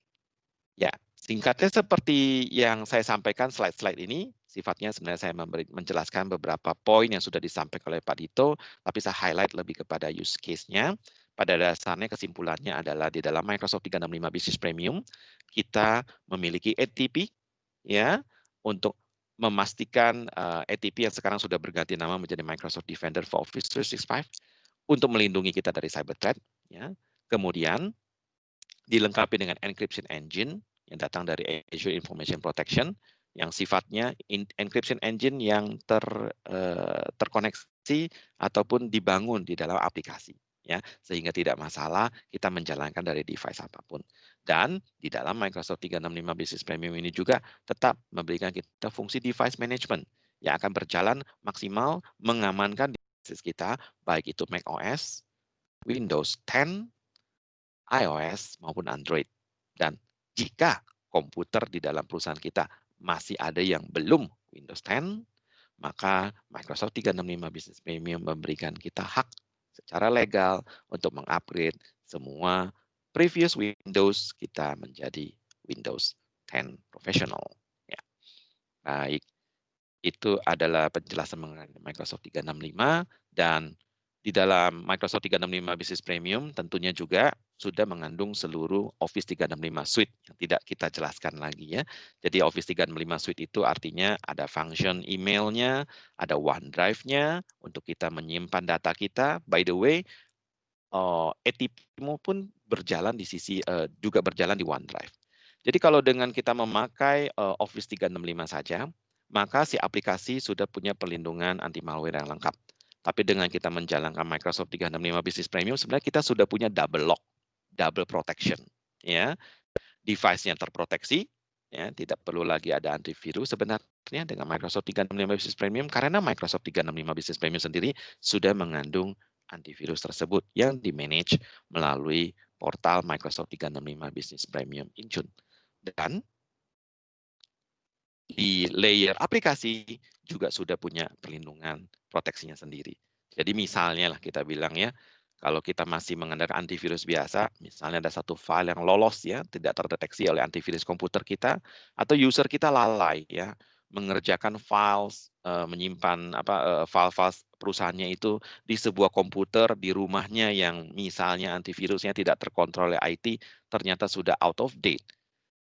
Ya, singkatnya seperti yang saya sampaikan slide-slide ini, sifatnya sebenarnya saya menjelaskan beberapa poin yang sudah disampaikan oleh Pak Dito, tapi saya highlight lebih kepada use case-nya. Pada dasarnya kesimpulannya adalah di dalam Microsoft 365 Business Premium, kita memiliki ATP ya untuk memastikan ATP yang sekarang sudah berganti nama menjadi Microsoft Defender for Office 365 untuk melindungi kita dari cyber threat ya. Kemudian dilengkapi dengan encryption engine yang datang dari Azure Information Protection yang sifatnya encryption engine yang terkoneksi ataupun dibangun di dalam aplikasi ya, sehingga tidak masalah kita menjalankan dari device apapun. Dan di dalam Microsoft 365 Business Premium ini juga tetap memberikan kita fungsi device management yang akan berjalan maksimal mengamankan device kita baik itu macOS, Windows 10, iOS maupun Android. Dan jika komputer di dalam perusahaan kita masih ada yang belum Windows 10, maka Microsoft 365 Business Premium memberikan kita hak secara legal untuk mengupgrade semua previous Windows kita menjadi Windows 10 Professional. Ya. Baik, itu adalah penjelasan mengenai Microsoft 365 dan di dalam Microsoft 365 Business Premium tentunya juga sudah mengandung seluruh Office 365 Suite yang tidak kita jelaskan lagi ya. Jadi Office 365 Suite itu artinya ada function emailnya, ada OneDrive-nya untuk kita menyimpan data kita. By the way, ATP-mu pun berjalan di sisi juga berjalan di OneDrive. Jadi kalau dengan kita memakai Office 365 saja, maka si aplikasi sudah punya perlindungan anti malware yang lengkap. Tapi dengan kita menjalankan Microsoft 365 Business Premium, sebenarnya kita sudah punya double lock, double protection. Ya, device-nya terproteksi, ya, tidak perlu lagi ada antivirus sebenarnya dengan Microsoft 365 Business Premium, karena Microsoft 365 Business Premium sendiri sudah mengandung antivirus tersebut yang di-manage melalui portal Microsoft 365 Business Premium Intune. Dan di layer aplikasi juga sudah punya perlindungan proteksinya sendiri. Jadi misalnya lah kita bilang ya, kalau kita masih mengandalkan antivirus biasa, misalnya ada satu file yang lolos ya, tidak terdeteksi oleh antivirus komputer kita, atau user kita lalai ya, mengerjakan files, menyimpan file-file perusahaannya itu di sebuah komputer di rumahnya yang misalnya antivirusnya tidak terkontrol oleh IT, ternyata sudah out of date.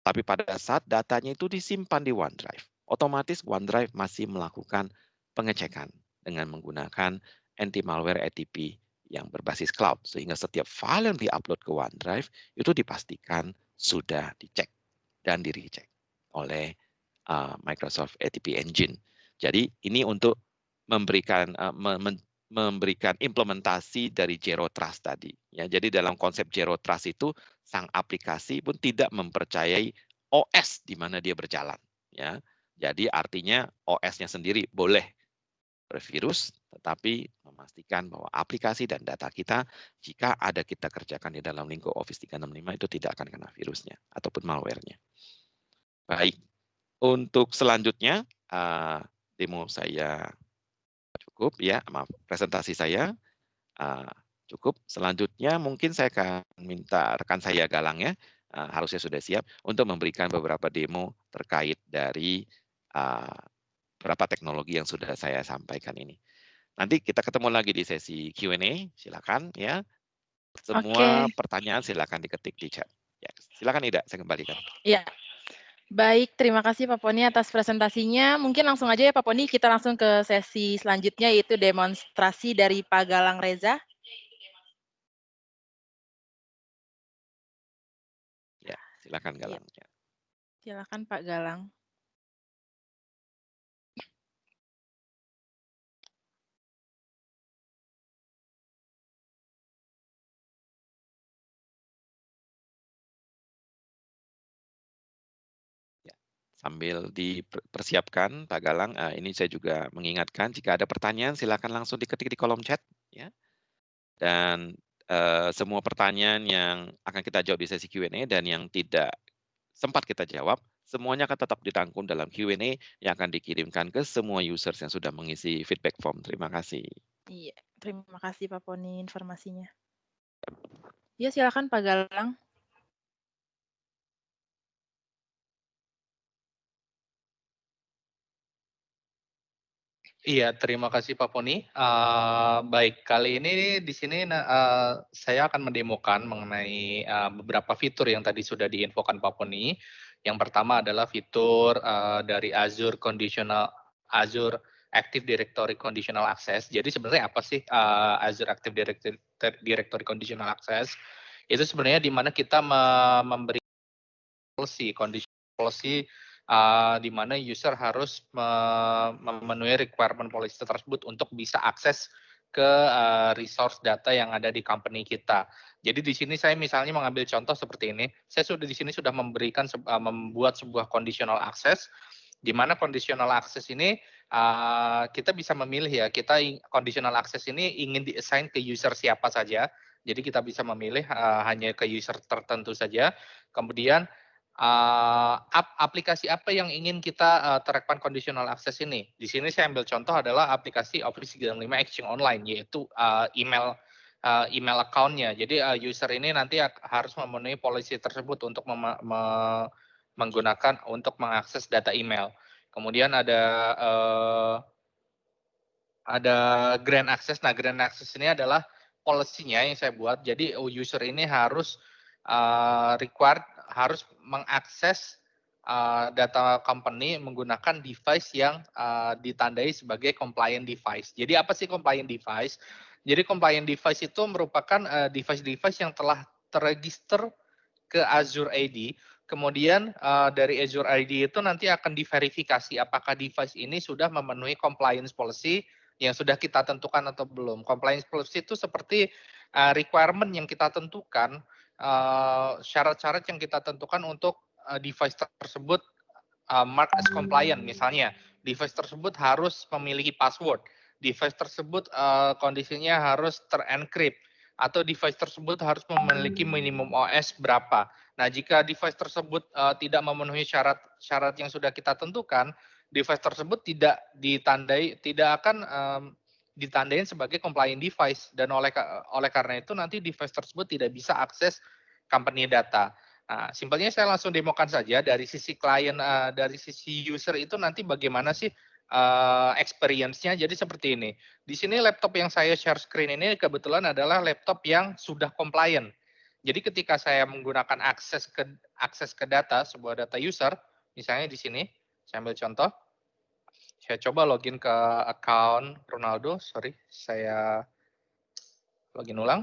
Tapi pada saat datanya itu disimpan di OneDrive, otomatis OneDrive masih melakukan pengecekan dengan menggunakan anti-malware ATP yang berbasis cloud. Sehingga setiap file yang di-upload ke OneDrive itu dipastikan sudah dicek dan di-recheck oleh Microsoft ATP Engine. Jadi ini untuk memberikan memberikan implementasi dari Zero Trust tadi. Ya, jadi dalam konsep Zero Trust itu sang aplikasi pun tidak mempercayai OS di mana dia berjalan. Ya, jadi artinya OS-nya sendiri boleh bervirus, tetapi memastikan bahwa aplikasi dan data kita jika ada kita kerjakan di dalam lingkup Office 365 itu tidak akan kena virusnya ataupun malware-nya. Baik, untuk selanjutnya demo saya cukup ya, maaf presentasi saya. Cukup. Selanjutnya mungkin saya akan minta rekan saya Galang ya, harusnya sudah siap untuk memberikan beberapa demo terkait dari beberapa teknologi yang sudah saya sampaikan ini. Nanti kita ketemu lagi di sesi Q&A, silakan ya. Semua Oke, pertanyaan silakan diketik di chat. Ya, silakan Ida, saya kembalikan. ya. Baik, terima kasih Pak Poni atas presentasinya. Mungkin langsung aja ya Pak Poni, kita langsung ke sesi selanjutnya yaitu demonstrasi dari Pak Galang Reza. Ya, silakan Ya, Galang. Ya. silakan Pak Galang. Sambil dipersiapkan Pak Galang, ini saya juga mengingatkan jika ada pertanyaan silakan langsung diketik di kolom chat ya. Dan semua pertanyaan yang akan kita jawab di sesi Q&A dan yang tidak sempat kita jawab, semuanya akan tetap dirangkum dalam Q&A yang akan dikirimkan ke semua users yang sudah mengisi feedback form. Terima kasih. Iya, terima kasih Pak Poni informasinya. Ya, silakan Pak Galang. Iya, terima kasih Pak Poni. Baik, kali ini di sini saya akan mendemokan mengenai beberapa fitur yang tadi sudah diinfokan Pak Poni. Yang pertama adalah fitur dari Azure Active Directory Conditional Access. Jadi sebenarnya apa sih Azure Active Directory Conditional Access? Itu sebenarnya di mana kita memberi policy di mana user harus memenuhi requirement policy tersebut untuk bisa akses ke resource data yang ada di company kita. Jadi di sini saya misalnya mengambil contoh seperti ini. Saya sudah di sini sudah membuat sebuah conditional access di mana conditional access ini kita bisa memilih ya, conditional access ini ingin di-assign ke user siapa saja. Jadi kita bisa memilih hanya ke user tertentu saja. Kemudian aplikasi apa yang ingin kita terapkan conditional access ini? Di sini saya ambil contoh adalah aplikasi Office 365 Exchange Online, yaitu email account-nya. Jadi user ini nanti harus memenuhi policy tersebut untuk menggunakan untuk mengakses data email. Kemudian ada grant access. Nah, grant access ini adalah policy-nya yang saya buat. Jadi user ini harus harus mengakses data company menggunakan device yang ditandai sebagai compliant device. Jadi apa sih compliant device? Jadi compliant device itu merupakan device-device yang telah terregister ke Azure ID. Kemudian dari Azure ID itu nanti akan diverifikasi apakah device ini sudah memenuhi compliance policy yang sudah kita tentukan atau belum. Compliance policy itu seperti requirement yang kita tentukan, syarat-syarat yang kita tentukan untuk device tersebut mark as compliant. Misalnya, device tersebut harus memiliki password, device tersebut kondisinya harus terencrypt, atau device tersebut harus memiliki minimum OS berapa. Nah, jika device tersebut tidak memenuhi syarat yang sudah kita tentukan, device tersebut tidak akan ditandain sebagai compliant device, dan oleh karena itu nanti device tersebut tidak bisa akses company data. Nah, simpelnya saya langsung demokan saja dari sisi klien, dari sisi user itu nanti bagaimana sih experience-nya. Jadi seperti ini. Di sini laptop yang saya share screen ini kebetulan adalah laptop yang sudah compliant. Jadi ketika saya menggunakan akses ke data, sebuah data user, misalnya di sini, saya ambil contoh. Saya coba login ke account Ronaldo, sorry, saya login ulang.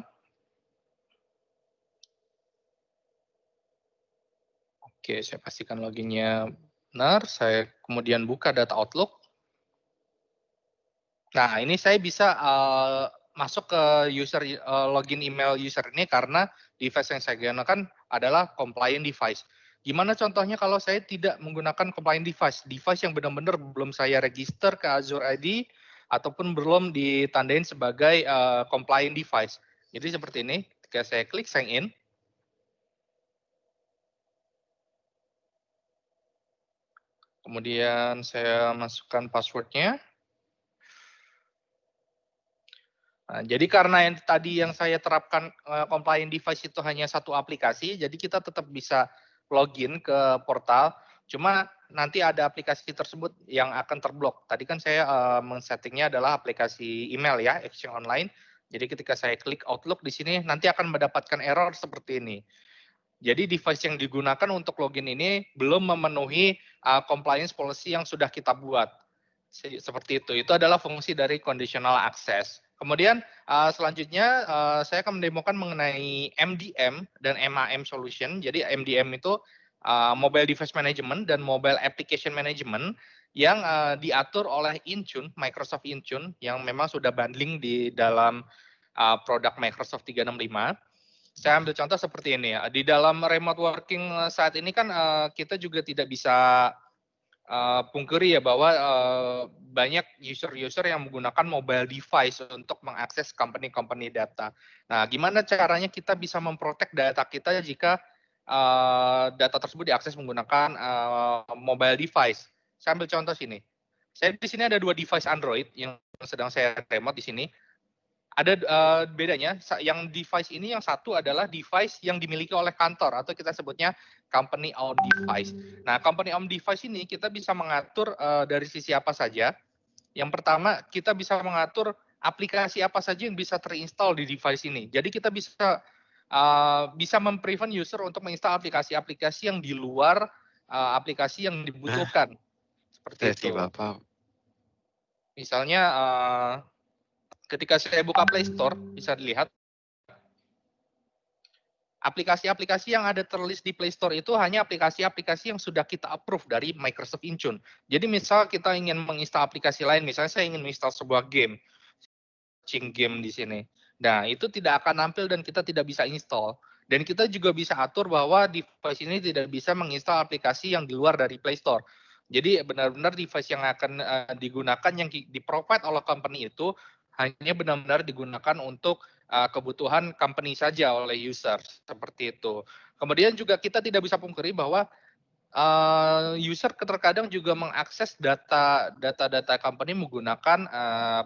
Oke, saya pastikan loginnya benar. Saya kemudian buka data Outlook. Nah, ini saya bisa masuk ke login email user ini karena device yang saya gunakan adalah compliant device. Gimana contohnya kalau saya tidak menggunakan compliant device, device yang benar-benar belum saya register ke Azure ID ataupun belum ditandain sebagai compliant device. Jadi seperti ini, ketika saya klik sign in, kemudian saya masukkan passwordnya. Nah, jadi karena yang tadi yang saya terapkan compliant device itu hanya satu aplikasi, jadi kita tetap bisa login ke portal. Cuma nanti ada aplikasi tersebut yang akan terblok. Tadi kan saya men-settingnya adalah aplikasi email ya, Action Online. Jadi ketika saya klik Outlook di sini, nanti akan mendapatkan error seperti ini. Jadi device yang digunakan untuk login ini belum memenuhi compliance policy yang sudah kita buat. Seperti itu. Itu adalah fungsi dari conditional access. Kemudian selanjutnya saya akan mendemokan mengenai MDM dan MAM solution. Jadi MDM itu Mobile Device Management dan Mobile Application Management yang diatur oleh Intune, Microsoft Intune, yang memang sudah bundling di dalam produk Microsoft 365. Saya ambil contoh seperti ini ya. Di dalam remote working saat ini kan kita juga tidak bisa pungkiri ya bahwa banyak user-user yang menggunakan mobile device untuk mengakses company data. Nah, gimana caranya kita bisa memprotek data kita jika data tersebut diakses menggunakan mobile device? Saya ambil contoh sini. Saya di sini ada 2 device Android yang sedang saya remote di sini. Ada bedanya, yang device ini yang satu adalah device yang dimiliki oleh kantor atau kita sebutnya company owned device. Nah, company owned device ini kita bisa mengatur dari sisi apa saja. Yang pertama, kita bisa mengatur aplikasi apa saja yang bisa terinstall di device ini. Jadi kita bisa memprevent user untuk menginstal aplikasi-aplikasi yang di luar aplikasi yang dibutuhkan. Seperti itu. Misalnya ketika saya buka Play Store, bisa dilihat aplikasi-aplikasi yang ada terlist di Play Store itu hanya aplikasi-aplikasi yang sudah kita approve dari Microsoft Intune. Jadi misal kita ingin menginstal aplikasi lain, misalnya saya ingin menginstal sebuah game, searching game di sini. Nah, itu tidak akan tampil dan kita tidak bisa install. Dan kita juga bisa atur bahwa device ini tidak bisa menginstal aplikasi yang di luar dari Play Store. Jadi benar-benar device yang akan digunakan yang di-provide oleh company itu hanya benar-benar digunakan untuk kebutuhan company saja oleh user, seperti itu. Kemudian juga kita tidak bisa pungkiri bahwa user terkadang juga mengakses data company menggunakan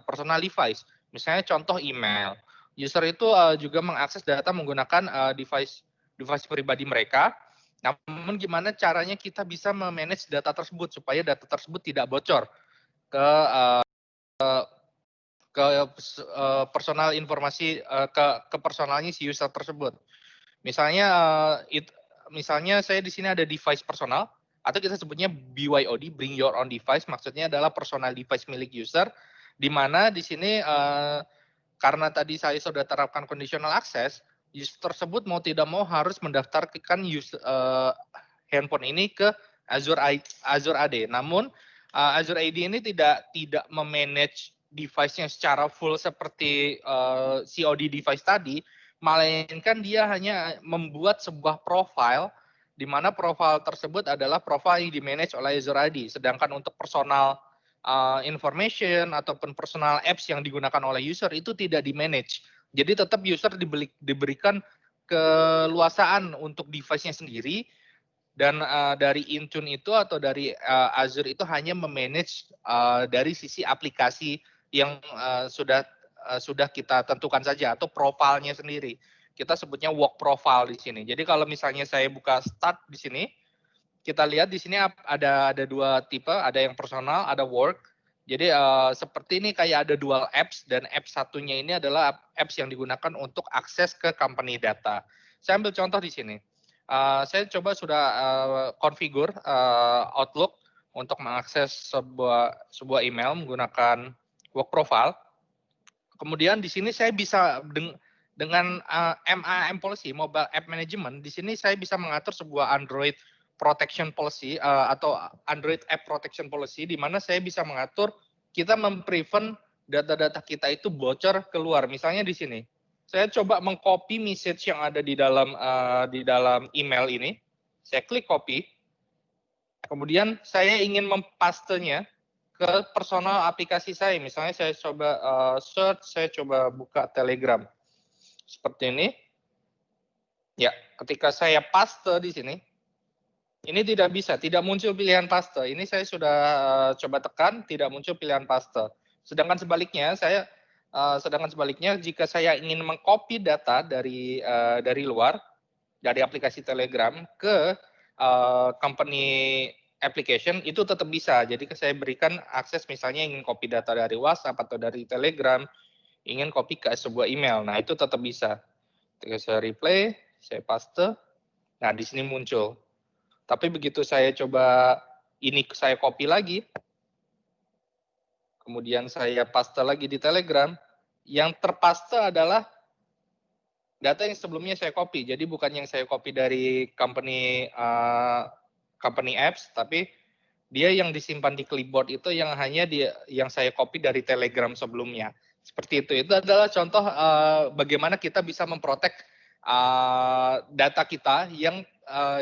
personal device. Misalnya contoh email. User itu juga mengakses data menggunakan device pribadi mereka. Namun gimana caranya kita bisa memanage data tersebut supaya data tersebut tidak bocor ke personal informasi ke personalnya si user tersebut. Misalnya saya di sini ada device personal atau kita sebutnya BYOD, bring your own device, maksudnya adalah personal device milik user, di mana di sini karena tadi saya sudah terapkan conditional access, user tersebut mau tidak mau harus mendaftarkan handphone ini ke Azure AD. Namun Azure AD ini tidak memanage device-nya secara full seperti COD device tadi, melainkan dia hanya membuat sebuah profile di mana profile tersebut adalah profile yang di-manage oleh Azure AD. Sedangkan untuk personal information ataupun personal apps yang digunakan oleh user itu tidak di-manage. Jadi tetap user diberikan keluasaan untuk device-nya sendiri, dan dari Intune itu atau dari Azure itu hanya memanage dari sisi aplikasi yang sudah kita tentukan saja atau profilnya sendiri. Kita sebutnya work profile di sini. Jadi kalau misalnya saya buka start di sini, kita lihat di sini ada 2 tipe, ada yang personal, ada work. Jadi seperti ini kayak ada dual apps, dan apps satunya ini adalah apps yang digunakan untuk akses ke company data. Saya ambil contoh di sini. Saya coba sudah configure Outlook untuk mengakses sebuah email menggunakan work profile. Kemudian di sini saya bisa dengan MAM policy, mobile app management, di sini saya bisa mengatur sebuah Android protection policy atau Android app protection policy, di mana saya bisa mengatur kita memprevent data-data kita itu bocor keluar. Misalnya di sini, saya coba mengcopy message yang ada di dalam email ini. Saya klik copy. Kemudian saya ingin mempastenya ke personal aplikasi saya. Misalnya saya coba search, saya coba buka Telegram. Seperti ini. Ya, ketika saya paste di sini, ini tidak bisa, tidak muncul pilihan paste. Ini saya sudah coba tekan, tidak muncul pilihan paste. Sedangkan sebaliknya, saya Sedangkan sebaliknya, jika saya ingin mengcopy data dari luar, dari aplikasi Telegram ke company application, itu tetap bisa. Jadi saya berikan akses misalnya ingin copy data dari WhatsApp atau dari Telegram, ingin copy ke sebuah email. Nah, itu tetap bisa. Ketika saya replay, saya paste, nah di sini muncul. Tapi begitu saya coba ini saya copy lagi, kemudian saya paste lagi di Telegram, yang terpaste adalah data yang sebelumnya saya copy. Jadi bukan yang saya copy dari company apps, tapi dia yang disimpan di clipboard itu yang hanya yang saya copy dari Telegram sebelumnya. Seperti itu. Itu adalah contoh bagaimana kita bisa memprotek data kita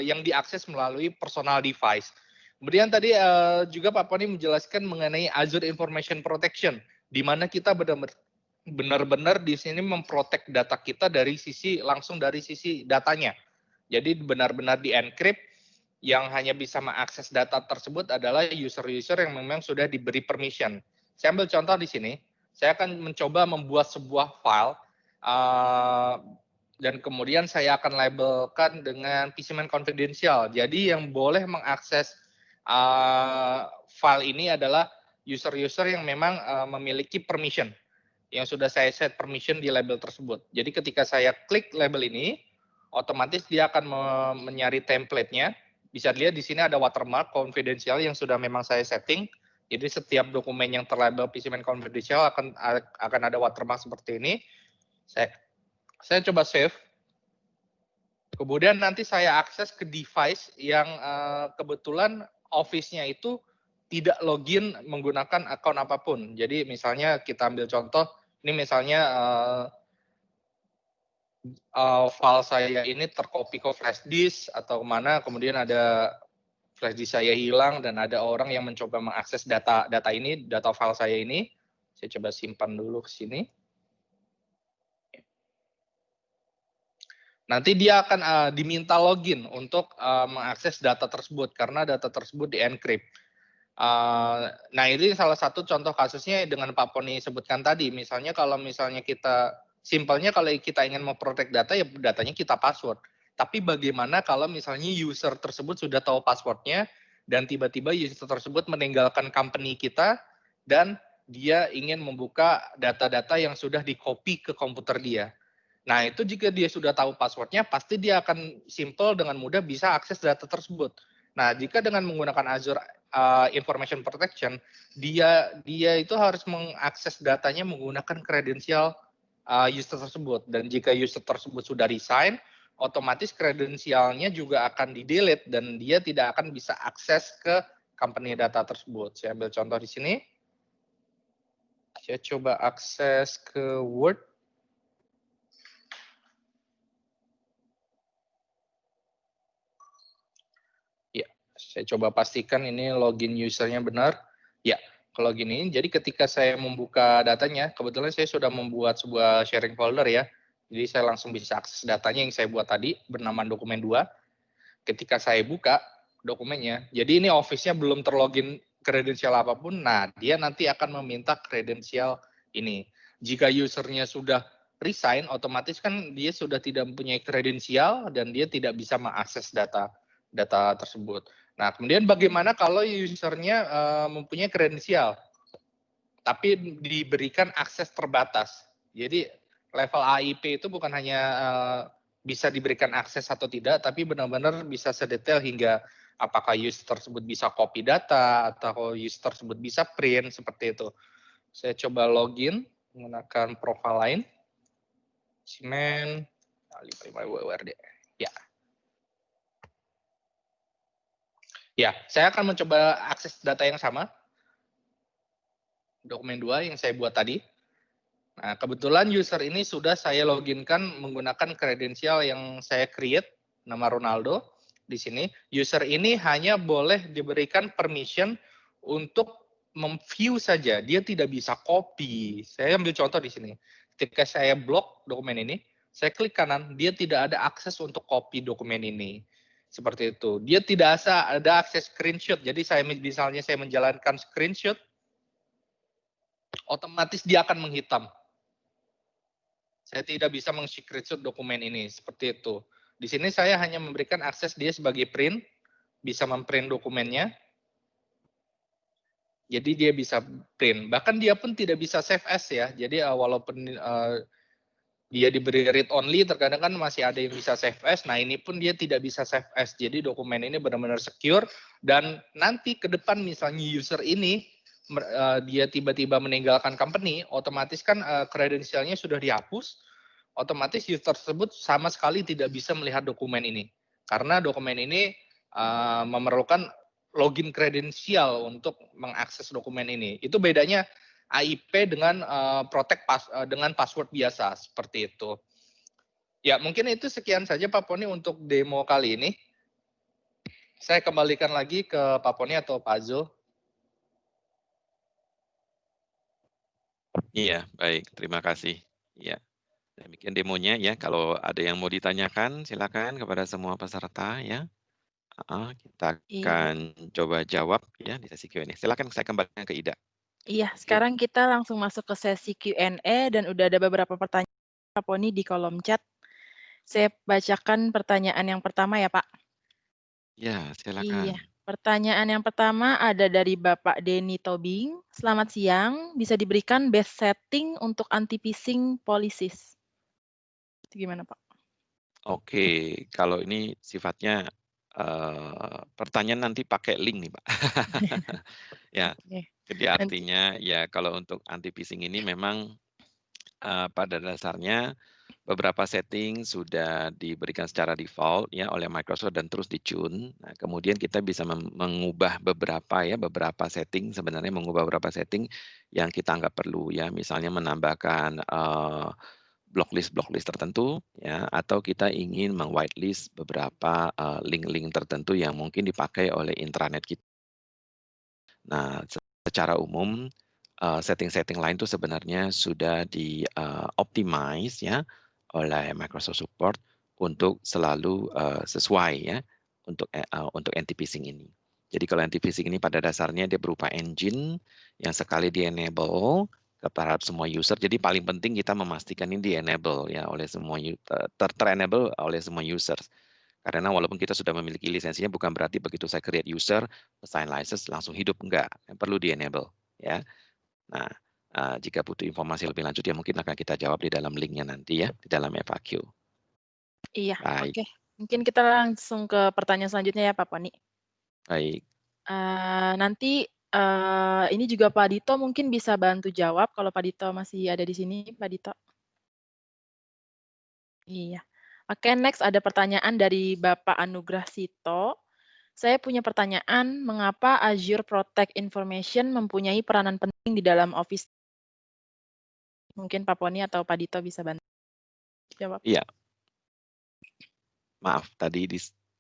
yang diakses melalui personal device. Kemudian tadi juga Pak Poni menjelaskan mengenai Azure Information Protection, di mana kita benar-benar di sini memprotek data kita langsung dari sisi datanya. Jadi benar-benar di-encrypt, yang hanya bisa mengakses data tersebut adalah user-user yang memang sudah diberi permission. Saya ambil contoh di sini, saya akan mencoba membuat sebuah file, dan kemudian saya akan labelkan dengan PCMan confidential. Jadi yang boleh mengakses file ini adalah user-user yang memang memiliki permission, yang sudah saya set permission di label tersebut. Jadi ketika saya klik label ini, otomatis dia akan mencari template-nya. Bisa dilihat di sini ada watermark confidential yang sudah memang saya setting. Jadi setiap dokumen yang terlabel PCMan confidential akan ada watermark seperti ini. Saya coba save. Kemudian nanti saya akses ke device yang kebetulan Office-nya itu tidak login menggunakan akun apapun. Jadi misalnya kita ambil contoh, ini misalnya file saya ini tercopy ke flash disk atau kemana, kemudian ada flash disk saya hilang dan ada orang yang mencoba mengakses data file saya ini. Saya coba simpan dulu ke sini. Nanti dia akan diminta login untuk mengakses data tersebut karena data tersebut di-encrypt. Nah, ini salah satu contoh kasusnya dengan Pak Poni sebutkan tadi. Misalnya kalau simpelnya kalau kita ingin memprotek data, ya datanya kita password. Tapi bagaimana kalau misalnya user tersebut sudah tahu passwordnya dan tiba-tiba user tersebut meninggalkan company kita dan dia ingin membuka data-data yang sudah di-copy ke komputer dia. Nah, itu jika dia sudah tahu passwordnya, pasti dia akan simple dengan mudah bisa akses data tersebut. Nah, jika dengan menggunakan Azure Information Protection, dia itu harus mengakses datanya menggunakan kredensial user tersebut. Dan jika user tersebut sudah resign, otomatis kredensialnya juga akan di-delete dan dia tidak akan bisa akses ke company data tersebut. Saya ambil contoh di sini. Saya coba akses ke Word. Saya coba pastikan ini login usernya benar. Ya, kalau gini, jadi ketika saya membuka datanya, kebetulan saya sudah membuat sebuah sharing folder ya. Jadi saya langsung bisa akses datanya yang saya buat tadi, bernama dokumen 2. Ketika saya buka dokumennya, jadi ini Office-nya belum terlogin kredensial apapun, nah dia nanti akan meminta kredensial ini. Jika usernya sudah resign, otomatis kan dia sudah tidak mempunyai kredensial dan dia tidak bisa mengakses data tersebut. Nah, kemudian bagaimana kalau usernya mempunyai kredensial, tapi diberikan akses terbatas. Jadi level AIP itu bukan hanya bisa diberikan akses atau tidak, tapi benar-benar bisa sedetail hingga apakah user tersebut bisa copy data atau user tersebut bisa print, seperti itu. Saya coba login menggunakan profile lain. Simen 55WWRD. Ya. Ya, saya akan mencoba akses data yang sama. Dokumen 2 yang saya buat tadi. Nah, kebetulan user ini sudah saya loginkan menggunakan kredensial yang saya create, nama Ronaldo. Di sini, user ini hanya boleh diberikan permission untuk memview saja. Dia tidak bisa copy. Saya ambil contoh di sini. Ketika saya blok dokumen ini, saya klik kanan, dia tidak ada akses untuk copy dokumen ini. Seperti itu. Dia tidak ada akses screenshot. Jadi misalnya saya menjalankan screenshot, otomatis dia akan menghitam. Saya tidak bisa meng-screenshot dokumen ini, seperti itu. Di sini saya hanya memberikan akses dia sebagai print, bisa memprint dokumennya. Jadi dia bisa print. Bahkan dia pun tidak bisa save as ya. Jadi walaupun dia diberi read only, terkadang kan masih ada yang bisa save as. Nah ini pun dia tidak bisa save as. Jadi dokumen ini benar-benar secure. Dan nanti ke depan misalnya user ini dia tiba-tiba meninggalkan company, otomatis kan kredensialnya sudah dihapus. Otomatis user tersebut sama sekali tidak bisa melihat dokumen ini. Karena dokumen ini memerlukan login kredensial untuk mengakses dokumen ini. Itu bedanya AIP dengan dengan password biasa seperti itu. Ya, mungkin itu sekian saja Pak Poni untuk demo kali ini. Saya kembalikan lagi ke Pak Poni atau Pak Zul. Iya, baik. Terima kasih. Ya, demikian demonya ya. Kalau ada yang mau ditanyakan, silakan kepada semua peserta ya. Kita Iya. akan coba jawab ya di sesi Q&A. Silakan saya kembalikan ke Ida. Iya, sekarang kita langsung masuk ke sesi Q&A dan udah ada beberapa pertanyaan Pak Poni di kolom chat. Saya bacakan pertanyaan yang pertama ya, Pak. Ya, Iya, silakan. pertanyaan yang pertama ada dari Bapak Denny Tobing. Selamat siang, bisa diberikan best setting untuk anti-phishing policies? Itu gimana, Pak? Oke, kalau ini sifatnya pertanyaan nanti pakai link nih, Pak. Ya, Oke. jadi artinya ya kalau untuk anti phishing ini memang pada dasarnya beberapa setting sudah diberikan secara default ya oleh Microsoft dan terus di-tune. Nah, kemudian kita bisa mengubah beberapa setting, sebenarnya mengubah beberapa setting yang kita anggap perlu ya, misalnya menambahkan blocklist tertentu ya, atau kita ingin meng-whitelist beberapa link-link tertentu yang mungkin dipakai oleh intranet kita. Nah, secara umum setting-setting lain itu sebenarnya sudah di-optimize ya oleh Microsoft Support untuk selalu sesuai ya untuk anti-phishing ini. Jadi kalau anti-phishing ini pada dasarnya dia berupa engine yang sekali di-enable kepada semua user. Jadi paling penting kita memastikan ini di-enable ya oleh semua ter-enable oleh semua users. Karena walaupun kita sudah memiliki lisensinya bukan berarti begitu saya create user, assign license langsung hidup, enggak. Perlu di-enable ya. Nah, jika butuh informasi lebih lanjut ya mungkin akan kita jawab di dalam linknya nanti ya, di dalam FAQ. Iya, Baik. oke. Mungkin kita langsung ke pertanyaan selanjutnya ya Pak Poni. Baik. Nanti ini juga Pak Dito mungkin bisa bantu jawab kalau Pak Dito masih ada di sini, Pak Dito. Iya. Oke, next ada pertanyaan dari Bapak Anugrah Sito. Saya punya pertanyaan, mengapa Azure Protect Information mempunyai peranan penting di dalam Office? Mungkin Pak Poni atau Pak Dito bisa bantu jawab. Iya. Maaf, tadi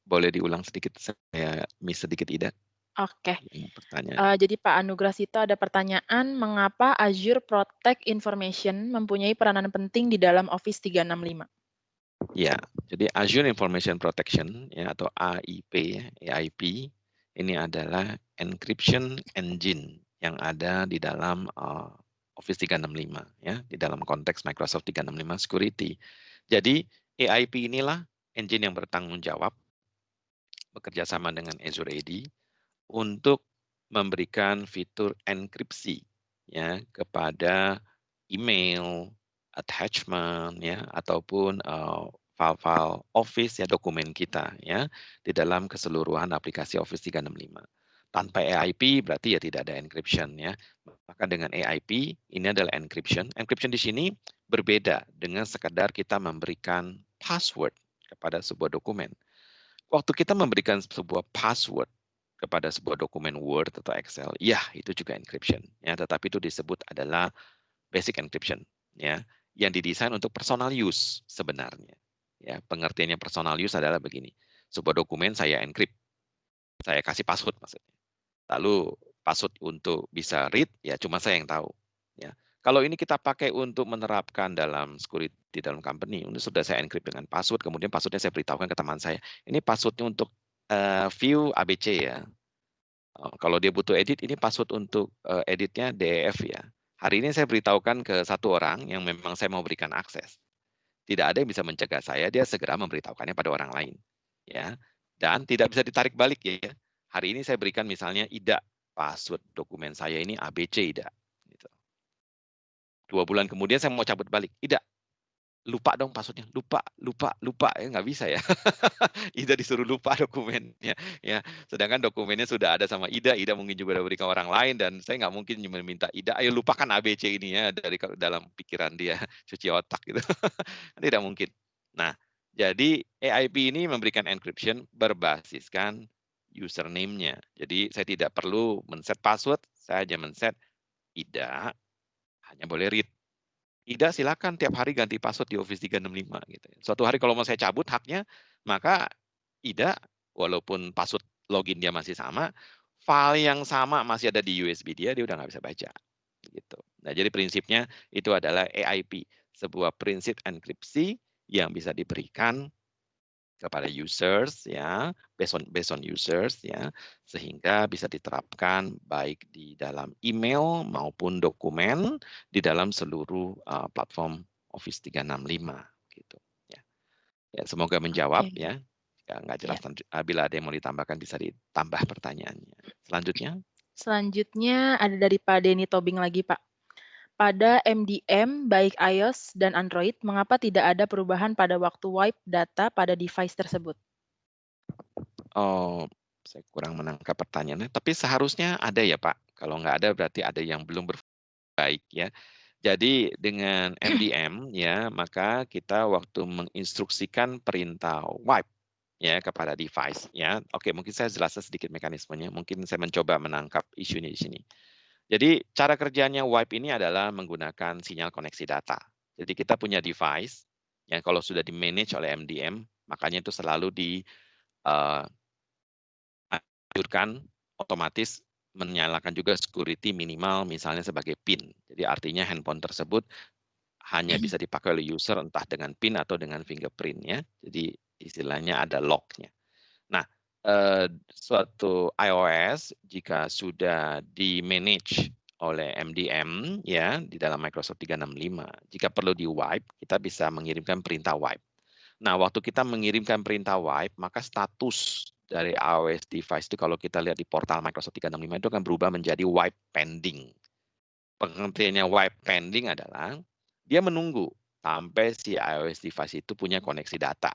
boleh diulang sedikit, saya miss sedikit Ida. Oke. Pertanyaan. Jadi Pak Anugrah Sito ada pertanyaan, mengapa Azure Protect Information mempunyai peranan penting di dalam Office 365? Ya, jadi Azure Information Protection ya atau AIP ini adalah encryption engine yang ada di dalam Office 365 ya, di dalam konteks Microsoft 365 Security. Jadi AIP inilah engine yang bertanggung jawab bekerja sama dengan Azure AD untuk memberikan fitur enkripsi ya kepada email, attachment ya ataupun file-file Office ya dokumen kita ya di dalam keseluruhan aplikasi Office 365. Tanpa AIP berarti ya tidak ada encryption ya. Maka dengan AIP ini adalah encryption. Encryption di sini berbeda dengan sekadar kita memberikan password kepada sebuah dokumen. Waktu kita memberikan sebuah password kepada sebuah dokumen Word atau Excel, ya itu juga encryption ya, tetapi itu disebut adalah basic encryption ya, yang didesain untuk personal use sebenarnya. Ya, pengertiannya personal use adalah begini. Sebuah dokumen saya encrypt, saya kasih password maksudnya. Lalu password untuk bisa read ya cuma saya yang tahu ya. Kalau ini kita pakai untuk menerapkan dalam security dalam company, ini sudah saya encrypt dengan password, kemudian passwordnya saya beritahukan ke teman saya. Ini passwordnya untuk view ABC ya. Kalau dia butuh edit, ini password untuk editnya DEF ya. Hari ini saya beritahukan ke satu orang yang memang saya mau berikan akses. tidak ada yang bisa mencegah dia segera memberitahukannya pada orang lain. Ya, dan tidak bisa ditarik balik ya. Hari ini saya berikan misalnya Ida, password dokumen saya ini ABC Ida. Gitu. 2 bulan kemudian saya mau cabut balik, Ida, lupa dong passwordnya, lupa, ya nggak bisa ya. Ida disuruh lupa dokumennya, ya. Sedangkan dokumennya sudah ada sama Ida mungkin juga udah berikan orang lain dan saya nggak mungkin meminta Ida, ayo lupakan ABC ini ya dari dalam pikiran dia, cuci otak gitu. Tidak mungkin. Nah, jadi AIP ini memberikan encryption berbasiskan username-nya. Jadi saya tidak perlu men-set password, saya hanya men-set Ida hanya boleh read. Ida silakan tiap hari ganti password di Office 365 gitu. Suatu hari kalau mau saya cabut haknya, maka Ida walaupun password login dia masih sama, file yang sama masih ada di USB dia udah nggak bisa baca gitu. Nah, jadi prinsipnya itu adalah AIP, sebuah prinsip enkripsi yang bisa diberikan kepada users ya, based on users ya, sehingga bisa diterapkan baik di dalam email maupun dokumen di dalam seluruh platform Office 365 gitu ya. Ya, semoga menjawab Oke. ya. Jika nggak jelas Ya. bila ada yang mau ditambahkan bisa ditambah pertanyaannya. Selanjutnya. Selanjutnya ada dari Pak Denny Tobing lagi, Pak. Pada MDM, baik iOS dan Android, mengapa tidak ada perubahan pada waktu wipe data pada device tersebut? Oh, saya kurang menangkap pertanyaannya, tapi seharusnya ada ya Pak. Kalau nggak ada berarti ada yang belum baik ya. Jadi dengan MDM ya, maka kita waktu menginstruksikan perintah wipe ya kepada device ya. Oke, mungkin saya jelaskan sedikit mekanismenya. Mungkin saya mencoba menangkap isunya di sini. Jadi cara kerjanya wipe ini adalah menggunakan sinyal koneksi data. Jadi kita punya device yang kalau sudah di-manage oleh MDM, makanya itu selalu dianjurkan otomatis menyalakan juga security minimal misalnya sebagai PIN. Jadi artinya handphone tersebut hanya bisa dipakai oleh user entah dengan PIN atau dengan fingerprint ya. Jadi istilahnya ada lock-nya. Nah, suatu iOS jika sudah di-manage oleh MDM ya di dalam Microsoft 365, jika perlu di-wipe, kita bisa mengirimkan perintah wipe. Nah, waktu kita mengirimkan perintah wipe, maka status dari iOS device itu kalau kita lihat di portal Microsoft 365 itu akan berubah menjadi wipe pending. Pengertiannya wipe pending adalah dia menunggu sampai si iOS device itu punya koneksi data.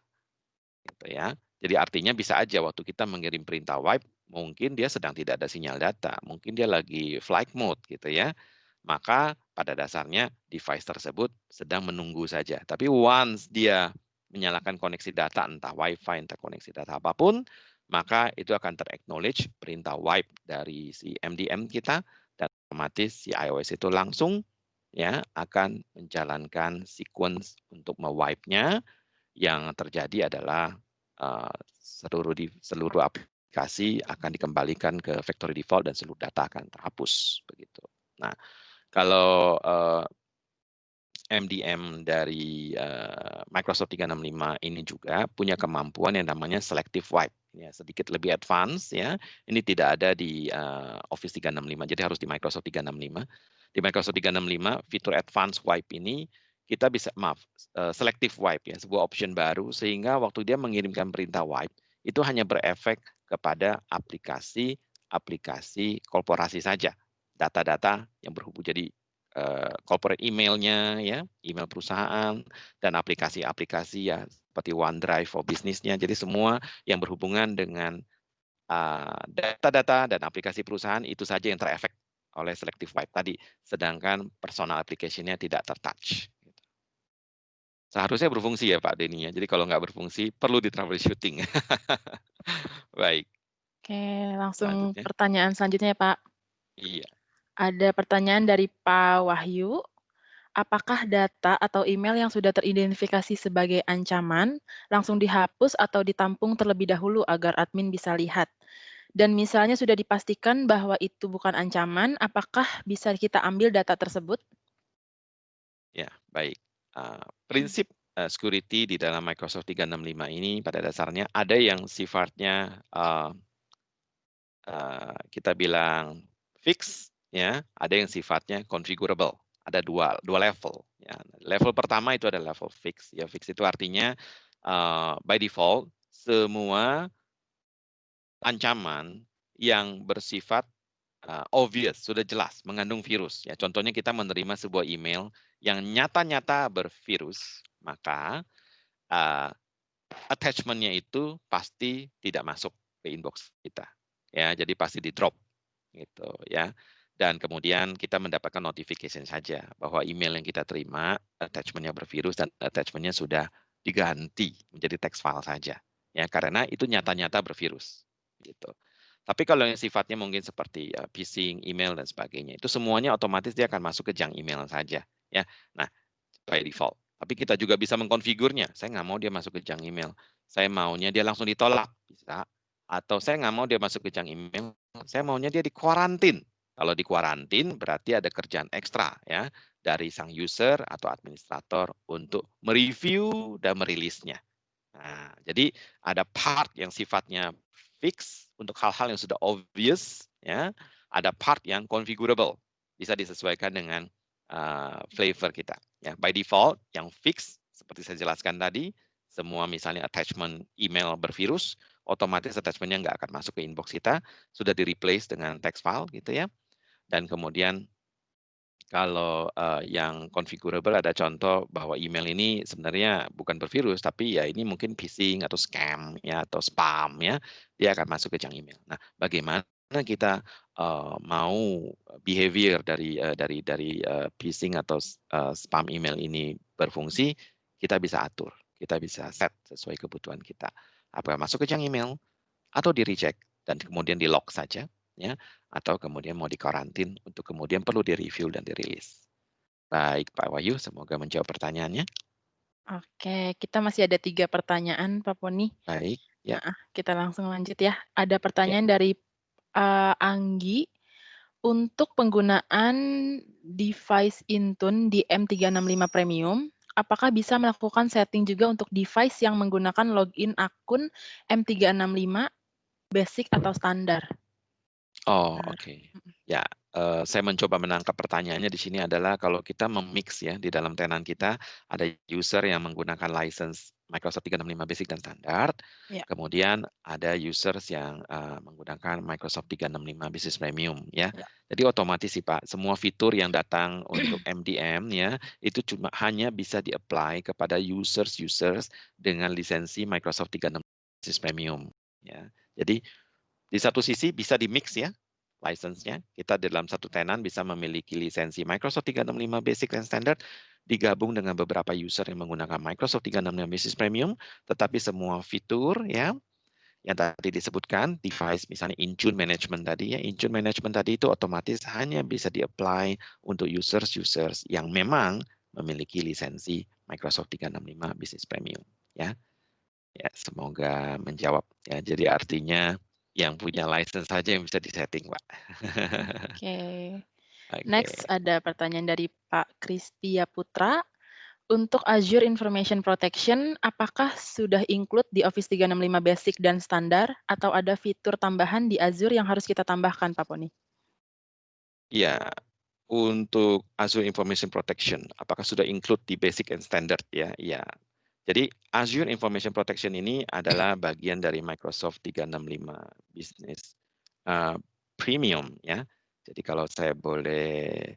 Gitu ya. Jadi artinya bisa aja waktu kita mengirim perintah wipe, mungkin dia sedang tidak ada sinyal data, mungkin dia lagi flight mode gitu ya. Maka pada dasarnya device tersebut sedang menunggu saja. Tapi once dia menyalakan koneksi data, entah WiFi, entah koneksi data apapun, maka itu akan ter-acknowledge perintah wipe dari si MDM kita, dan otomatis si iOS itu langsung ya akan menjalankan sequence untuk me-wipe-nya. Yang terjadi adalah seluruh aplikasi akan dikembalikan ke factory default dan seluruh data akan terhapus begitu. Nah, kalau MDM dari Microsoft 365 ini juga punya kemampuan yang namanya selective wipe. Ya, sedikit lebih advance ya. Ini tidak ada di Office 365, jadi harus di Microsoft 365. Di Microsoft 365 fitur advance wipe ini kita bisa selective wipe ya, sebuah option baru sehingga waktu dia mengirimkan perintah wipe itu hanya berefek kepada aplikasi korporasi saja. Data-data yang berhubung jadi corporate email-nya ya, email perusahaan dan aplikasi-aplikasi ya seperti OneDrive for business-nya. Jadi semua yang berhubungan dengan data-data dan aplikasi perusahaan itu saja yang terefek oleh selective wipe tadi, sedangkan personal application-nya tidak tertouch. Seharusnya berfungsi ya Pak Denny ya. Jadi kalau nggak berfungsi perlu di troubleshooting. Baik. Oke, langsung Selanjutnya. pertanyaan selanjutnya ya Pak. Iya. Ada pertanyaan dari Pak Wahyu. Apakah data atau email yang sudah teridentifikasi sebagai ancaman langsung dihapus atau ditampung terlebih dahulu agar admin bisa lihat? Dan misalnya sudah dipastikan bahwa itu bukan ancaman, apakah bisa kita ambil data tersebut? Ya, baik. Prinsip security di dalam Microsoft 365 ini pada dasarnya ada yang sifatnya kita bilang fix, ya, ada yang sifatnya configurable ada dua level. Ya. Level pertama itu ada level fix. Ya, fix itu artinya by default semua ancaman yang bersifat obvious, sudah jelas mengandung virus. Ya, contohnya kita menerima sebuah email yang nyata-nyata bervirus, maka attachment-nya itu pasti tidak masuk ke inbox kita. Ya, jadi pasti di drop gitu ya. Dan kemudian kita mendapatkan notification saja bahwa email yang kita terima attachment-nya bervirus dan attachment-nya sudah diganti menjadi text file saja. Ya, karena itu nyata-nyata bervirus gitu. Tapi kalau yang sifatnya mungkin seperti phishing, email dan sebagainya, itu semuanya otomatis dia akan masuk ke junk email saja ya. Nah, by default. Tapi kita juga bisa mengkonfigurnya. Saya nggak mau dia masuk ke junk email. Saya maunya dia langsung ditolak, bisa. Atau saya nggak mau dia masuk ke junk email, saya maunya dia dikuarantin. Kalau dikuarantin berarti ada kerjaan ekstra ya dari sang user atau administrator untuk mereview dan merilisnya. Nah, jadi ada part yang sifatnya fix untuk hal-hal yang sudah obvious, ya. Ada part yang configurable, bisa disesuaikan dengan flavor kita. Ya, by default yang fix seperti saya jelaskan tadi, semua misalnya attachment email bervirus, otomatis attachment-nya nggak akan masuk ke inbox kita, sudah di replace dengan text file gitu ya. Dan kemudian kalau yang configurable ada contoh bahwa email ini sebenarnya bukan bervirus, tapi ya ini mungkin phishing atau scam ya atau spam ya, dia akan masuk ke junk email. Nah, bagaimana kita mau behavior dari phishing atau spam email ini berfungsi, kita bisa atur, kita bisa set sesuai kebutuhan kita. Apakah masuk ke junk email atau di reject dan kemudian di lock saja ya, atau kemudian mau dikarantin untuk kemudian perlu direview dan dirilis. Baik Pak Wahyu, semoga menjawab pertanyaannya. Oke, kita masih ada 3 pertanyaan Pak Poni. Baik, ya. Kita langsung lanjut ya. Ada Ya. pertanyaan dari Anggi, untuk penggunaan device Intune di M365 Premium, apakah bisa melakukan setting juga untuk device yang menggunakan login akun M365 basic atau standar? Oh, oke. Ya, saya mencoba menangkap pertanyaannya di sini adalah kalau kita memix ya di dalam tenan kita ada user yang menggunakan license Microsoft 365 Basic dan Standard, Ya. kemudian ada users yang menggunakan Microsoft 365 Business Premium ya. Ya. Jadi otomatis sih Pak, semua fitur yang datang untuk MDM ya itu cuma hanya bisa di-apply kepada users dengan lisensi Microsoft 365 Business Premium ya. Jadi di satu sisi bisa di-mix ya, license-nya. Kita dalam satu tenan bisa memiliki lisensi Microsoft 365 Basic dan Standard, digabung dengan beberapa user yang menggunakan Microsoft 365 Business Premium, tetapi semua fitur ya, yang tadi disebutkan, device misalnya Intune Management tadi ya, Intune Management tadi itu otomatis hanya bisa di-apply untuk users yang memang memiliki lisensi Microsoft 365 Business Premium ya. Ya, semoga menjawab ya. Jadi artinya yang punya license saja yang bisa disetting, Pak. Oke. Oke. Next ada pertanyaan dari Pak Kristia Putra. Untuk Azure Information Protection, apakah sudah include di Office 365 Basic dan Standar atau ada fitur tambahan di Azure yang harus kita tambahkan, Pak Poni? Ya, untuk Azure Information Protection, apakah sudah include di Basic and Standard ya? Iya. Jadi Azure Information Protection ini adalah bagian dari Microsoft 365 Business Premium ya. Jadi kalau saya boleh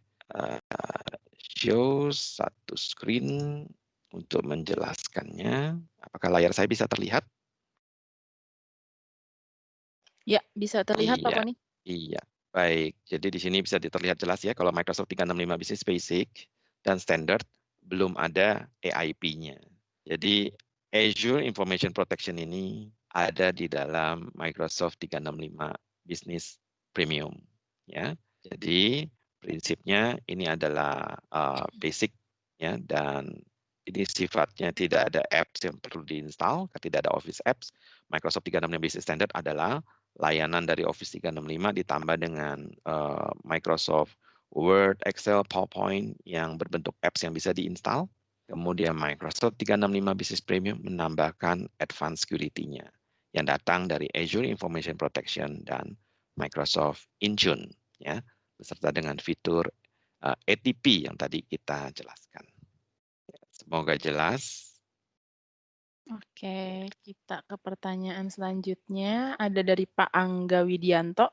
show satu screen untuk menjelaskannya. Apakah layar saya bisa terlihat? Ya, bisa terlihat Pak Poni. Iya, baik. Jadi di sini bisa terlihat jelas ya kalau Microsoft 365 Business Basic dan Standard belum ada AIP-nya. Jadi Azure Information Protection ini ada di dalam Microsoft 365 Business Premium ya. Jadi prinsipnya ini adalah basic ya, dan ini sifatnya tidak ada apps yang perlu diinstal, tidak ada Office apps. Microsoft 365 Business Standard adalah layanan dari Office 365 ditambah dengan Microsoft Word, Excel, PowerPoint yang berbentuk apps yang bisa diinstal. Kemudian Microsoft 365 Business Premium menambahkan advanced security-nya yang datang dari Azure Information Protection dan Microsoft Intune ya, beserta dengan fitur ATP yang tadi kita jelaskan. Semoga jelas. Oke, kita ke pertanyaan selanjutnya. Ada dari Pak Angga Widianto.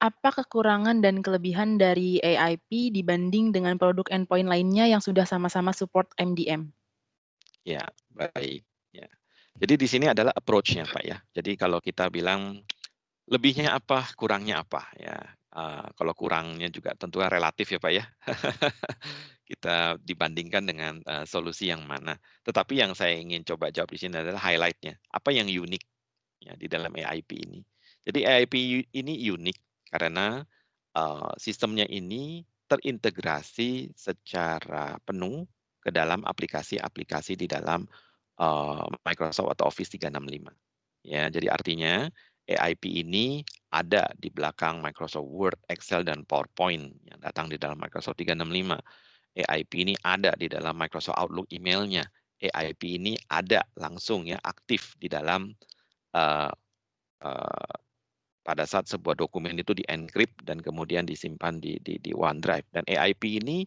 Apa kekurangan dan kelebihan dari AIP dibanding dengan produk endpoint lainnya yang sudah sama-sama support MDM? Ya, baik. Ya. Jadi di sini adalah approach-nya, Pak ya. Jadi kalau kita bilang lebihnya apa, kurangnya apa ya. Kalau kurangnya juga tentu relatif ya Pak ya. Kita dibandingkan dengan solusi yang mana. Tetapi yang saya ingin coba jawab di sini adalah highlight-nya. Apa yang unik ya di dalam AIP ini. Jadi AIP ini unik karena sistemnya ini terintegrasi secara penuh ke dalam aplikasi-aplikasi di dalam Microsoft atau Office 365. Ya, jadi artinya AIP ini ada di belakang Microsoft Word, Excel, dan PowerPoint yang datang di dalam Microsoft 365. AIP ini ada di dalam Microsoft Outlook emailnya. AIP ini ada langsung ya aktif di dalam uh, uh, pada saat sebuah dokumen itu di-encrypt dan kemudian disimpan di OneDrive. Dan AIP ini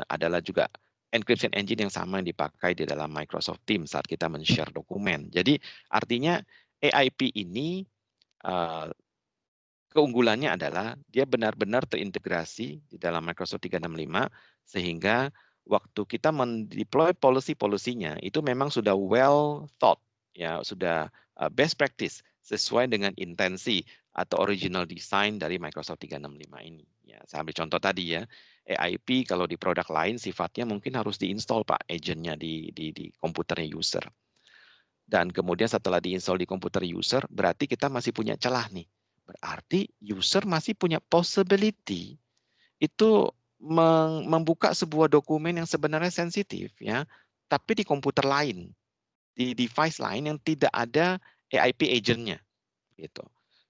adalah juga encryption engine yang sama yang dipakai di dalam Microsoft Teams saat kita men-share dokumen. Jadi artinya AIP ini keunggulannya adalah dia benar-benar terintegrasi di dalam Microsoft 365 sehingga waktu kita mendeploy policy-polisinya itu memang sudah well thought ya, sudah best practice sesuai dengan intensi atau original design dari Microsoft 365 ini. Ya, saya ambil contoh tadi ya, AIP kalau di produk lain sifatnya mungkin harus diinstal Pak agentnya di komputernya user. Dan kemudian setelah diinstal di komputer user, berarti kita masih punya celah nih. Berarti user masih punya possibility itu membuka sebuah dokumen yang sebenarnya sensitif ya, tapi di komputer lain, di device lain yang tidak ada AIP agent-nya gitu.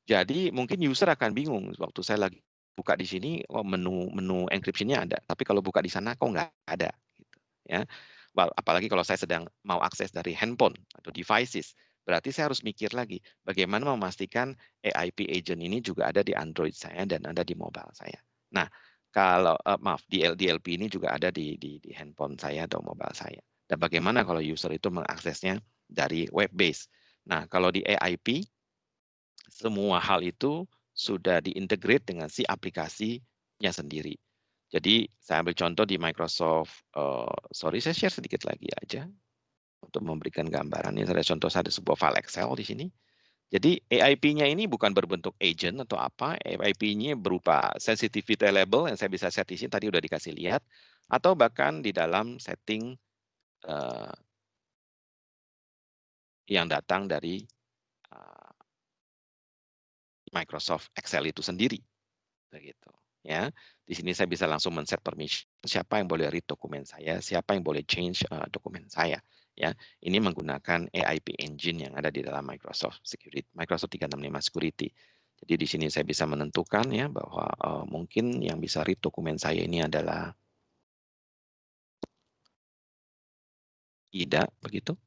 Jadi mungkin user akan bingung waktu saya lagi buka di sini, oh menu encryption-nya ada, tapi kalau buka di sana kok nggak ada gitu ya. Apalagi kalau saya sedang mau akses dari handphone atau devices, berarti saya harus mikir lagi bagaimana memastikan AIP agent ini juga ada di Android saya dan ada di mobile saya. Nah, kalau maaf di DLP ini juga ada di handphone saya atau mobile saya. Dan bagaimana kalau user itu mengaksesnya dari web base. Nah, kalau di AIP semua hal itu sudah diintegrate dengan si aplikasinya sendiri. Jadi saya ambil contoh di Microsoft, sorry saya share sedikit lagi aja untuk memberikan gambaran. Ini ada contoh saya ada sebuah file Excel di sini. Jadi AIP-nya ini bukan berbentuk agent atau apa, AIP-nya berupa sensitivity label yang saya bisa set di sini tadi udah dikasih lihat, atau bahkan di dalam setting yang datang dari Microsoft Excel itu sendiri, begitu. Ya, di sini saya bisa langsung men-set permission siapa yang boleh read dokumen saya, siapa yang boleh change dokumen saya. Ya, ini menggunakan AIP engine yang ada di dalam Microsoft Security, Microsoft 365 Security. Jadi di sini saya bisa menentukan ya bahwa mungkin yang bisa read dokumen saya ini adalah Ida, begitu.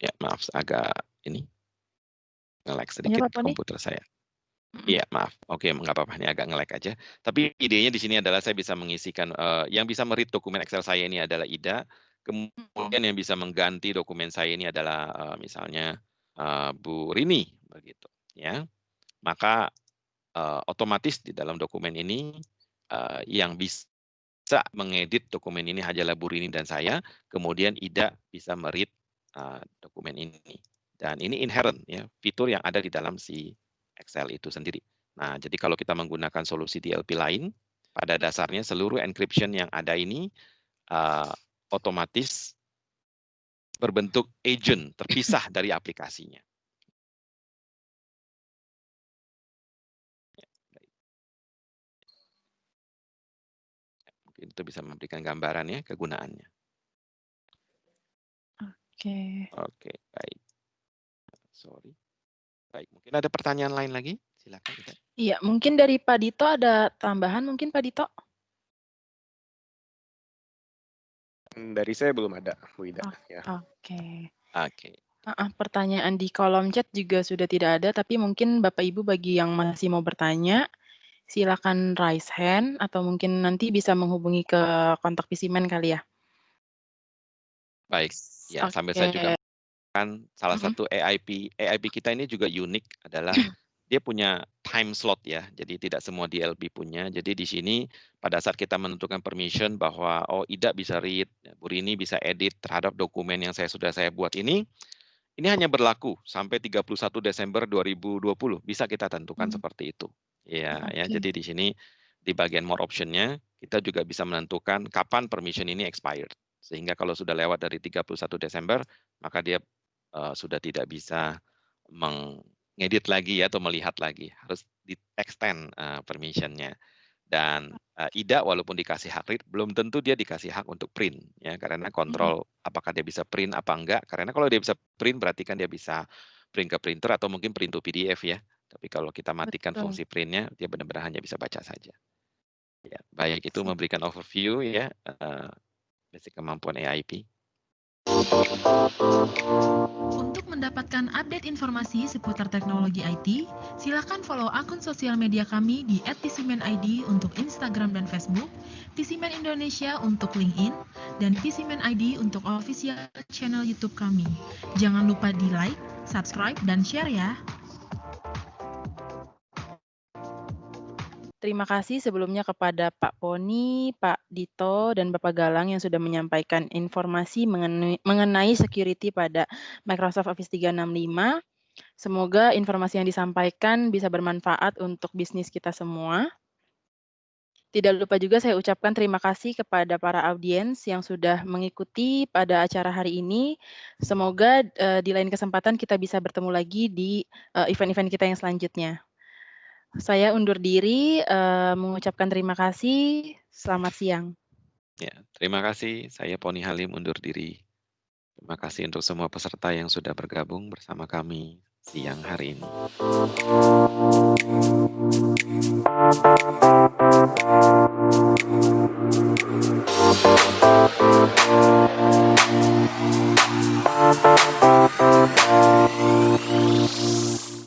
Ya, maaf agak ini nge-lag sedikit komputer saya. Iya, maaf. Oke, nggak apa-apa. Ini agak nge-lag aja. Tapi idenya di sini adalah saya bisa mengisikan, yang bisa meread dokumen Excel saya ini adalah Ida. Kemudian yang bisa mengganti dokumen saya ini adalah misalnya Bu Rini, begitu. Ya, maka otomatis di dalam dokumen ini yang bisa mengedit dokumen ini hanyalah Bu Rini dan saya. Kemudian Ida bisa meread dokumen ini. Dan ini inherent ya, fitur yang ada di dalam si Excel itu sendiri. Nah, jadi kalau kita menggunakan solusi DLP lain, pada dasarnya seluruh encryption yang ada ini otomatis berbentuk agent terpisah dari aplikasinya. Mungkin itu bisa memberikan gambaran ya kegunaannya. Oke, baik. Sorry. Baik, mungkin ada pertanyaan lain lagi? Silakan. Iya, mungkin dari Pak Dito ada tambahan mungkin Pak Dito? Dari saya belum ada, Bu Ida. Ya. Oke. Oke. Pertanyaan di kolom chat juga sudah tidak ada, tapi mungkin Bapak Ibu bagi yang masih mau bertanya, silakan raise hand atau mungkin nanti bisa menghubungi ke kontak Visimen kali ya? Baik, ya sambil saya juga Oke. kan salah satu AIP kita ini juga unik adalah dia punya time slot ya. Jadi tidak semua DLP punya. Jadi di sini pada saat kita menentukan permission bahwa Ida bisa read, Bu Rini bisa edit terhadap dokumen yang sudah saya buat ini hanya berlaku sampai 31 Desember 2020. Bisa kita tentukan seperti itu. Ya, Oke. jadi di sini di bagian more option-nya kita juga bisa menentukan kapan permission ini expired. Sehingga kalau sudah lewat dari 31 Desember, maka dia sudah tidak bisa mengedit lagi ya, atau melihat lagi, harus di-extend permission-nya. Dan Ida walaupun dikasih hak read, belum tentu dia dikasih hak untuk print ya, karena kontrol apakah dia bisa print apa enggak. Karena kalau dia bisa print berarti kan dia bisa print ke printer atau mungkin print to PDF ya. Tapi kalau kita matikan Betul. fungsi print-nya, dia benar-benar hanya bisa baca saja. Ya, baik itu Sip. memberikan overview ya, basic kemampuan AIP. Untuk mendapatkan update informasi seputar teknologi IT, silakan follow akun sosial media kami di @visimenid untuk Instagram dan Facebook, Visimen Indonesia untuk LinkedIn, dan Visimen ID untuk official channel YouTube kami. Jangan lupa di like, subscribe, dan share ya. Terima kasih sebelumnya kepada Pak Poni, Pak Dito, dan Bapak Galang yang sudah menyampaikan informasi mengenai security pada Microsoft Office 365. Semoga informasi yang disampaikan bisa bermanfaat untuk bisnis kita semua. Tidak lupa juga saya ucapkan terima kasih kepada para audiens yang sudah mengikuti pada acara hari ini. Semoga di lain kesempatan kita bisa bertemu lagi di event-event kita yang selanjutnya. Saya undur diri, mengucapkan terima kasih. Selamat siang. Ya, terima kasih. Saya Poni Halim undur diri. Terima kasih untuk semua peserta yang sudah bergabung bersama kami siang hari ini.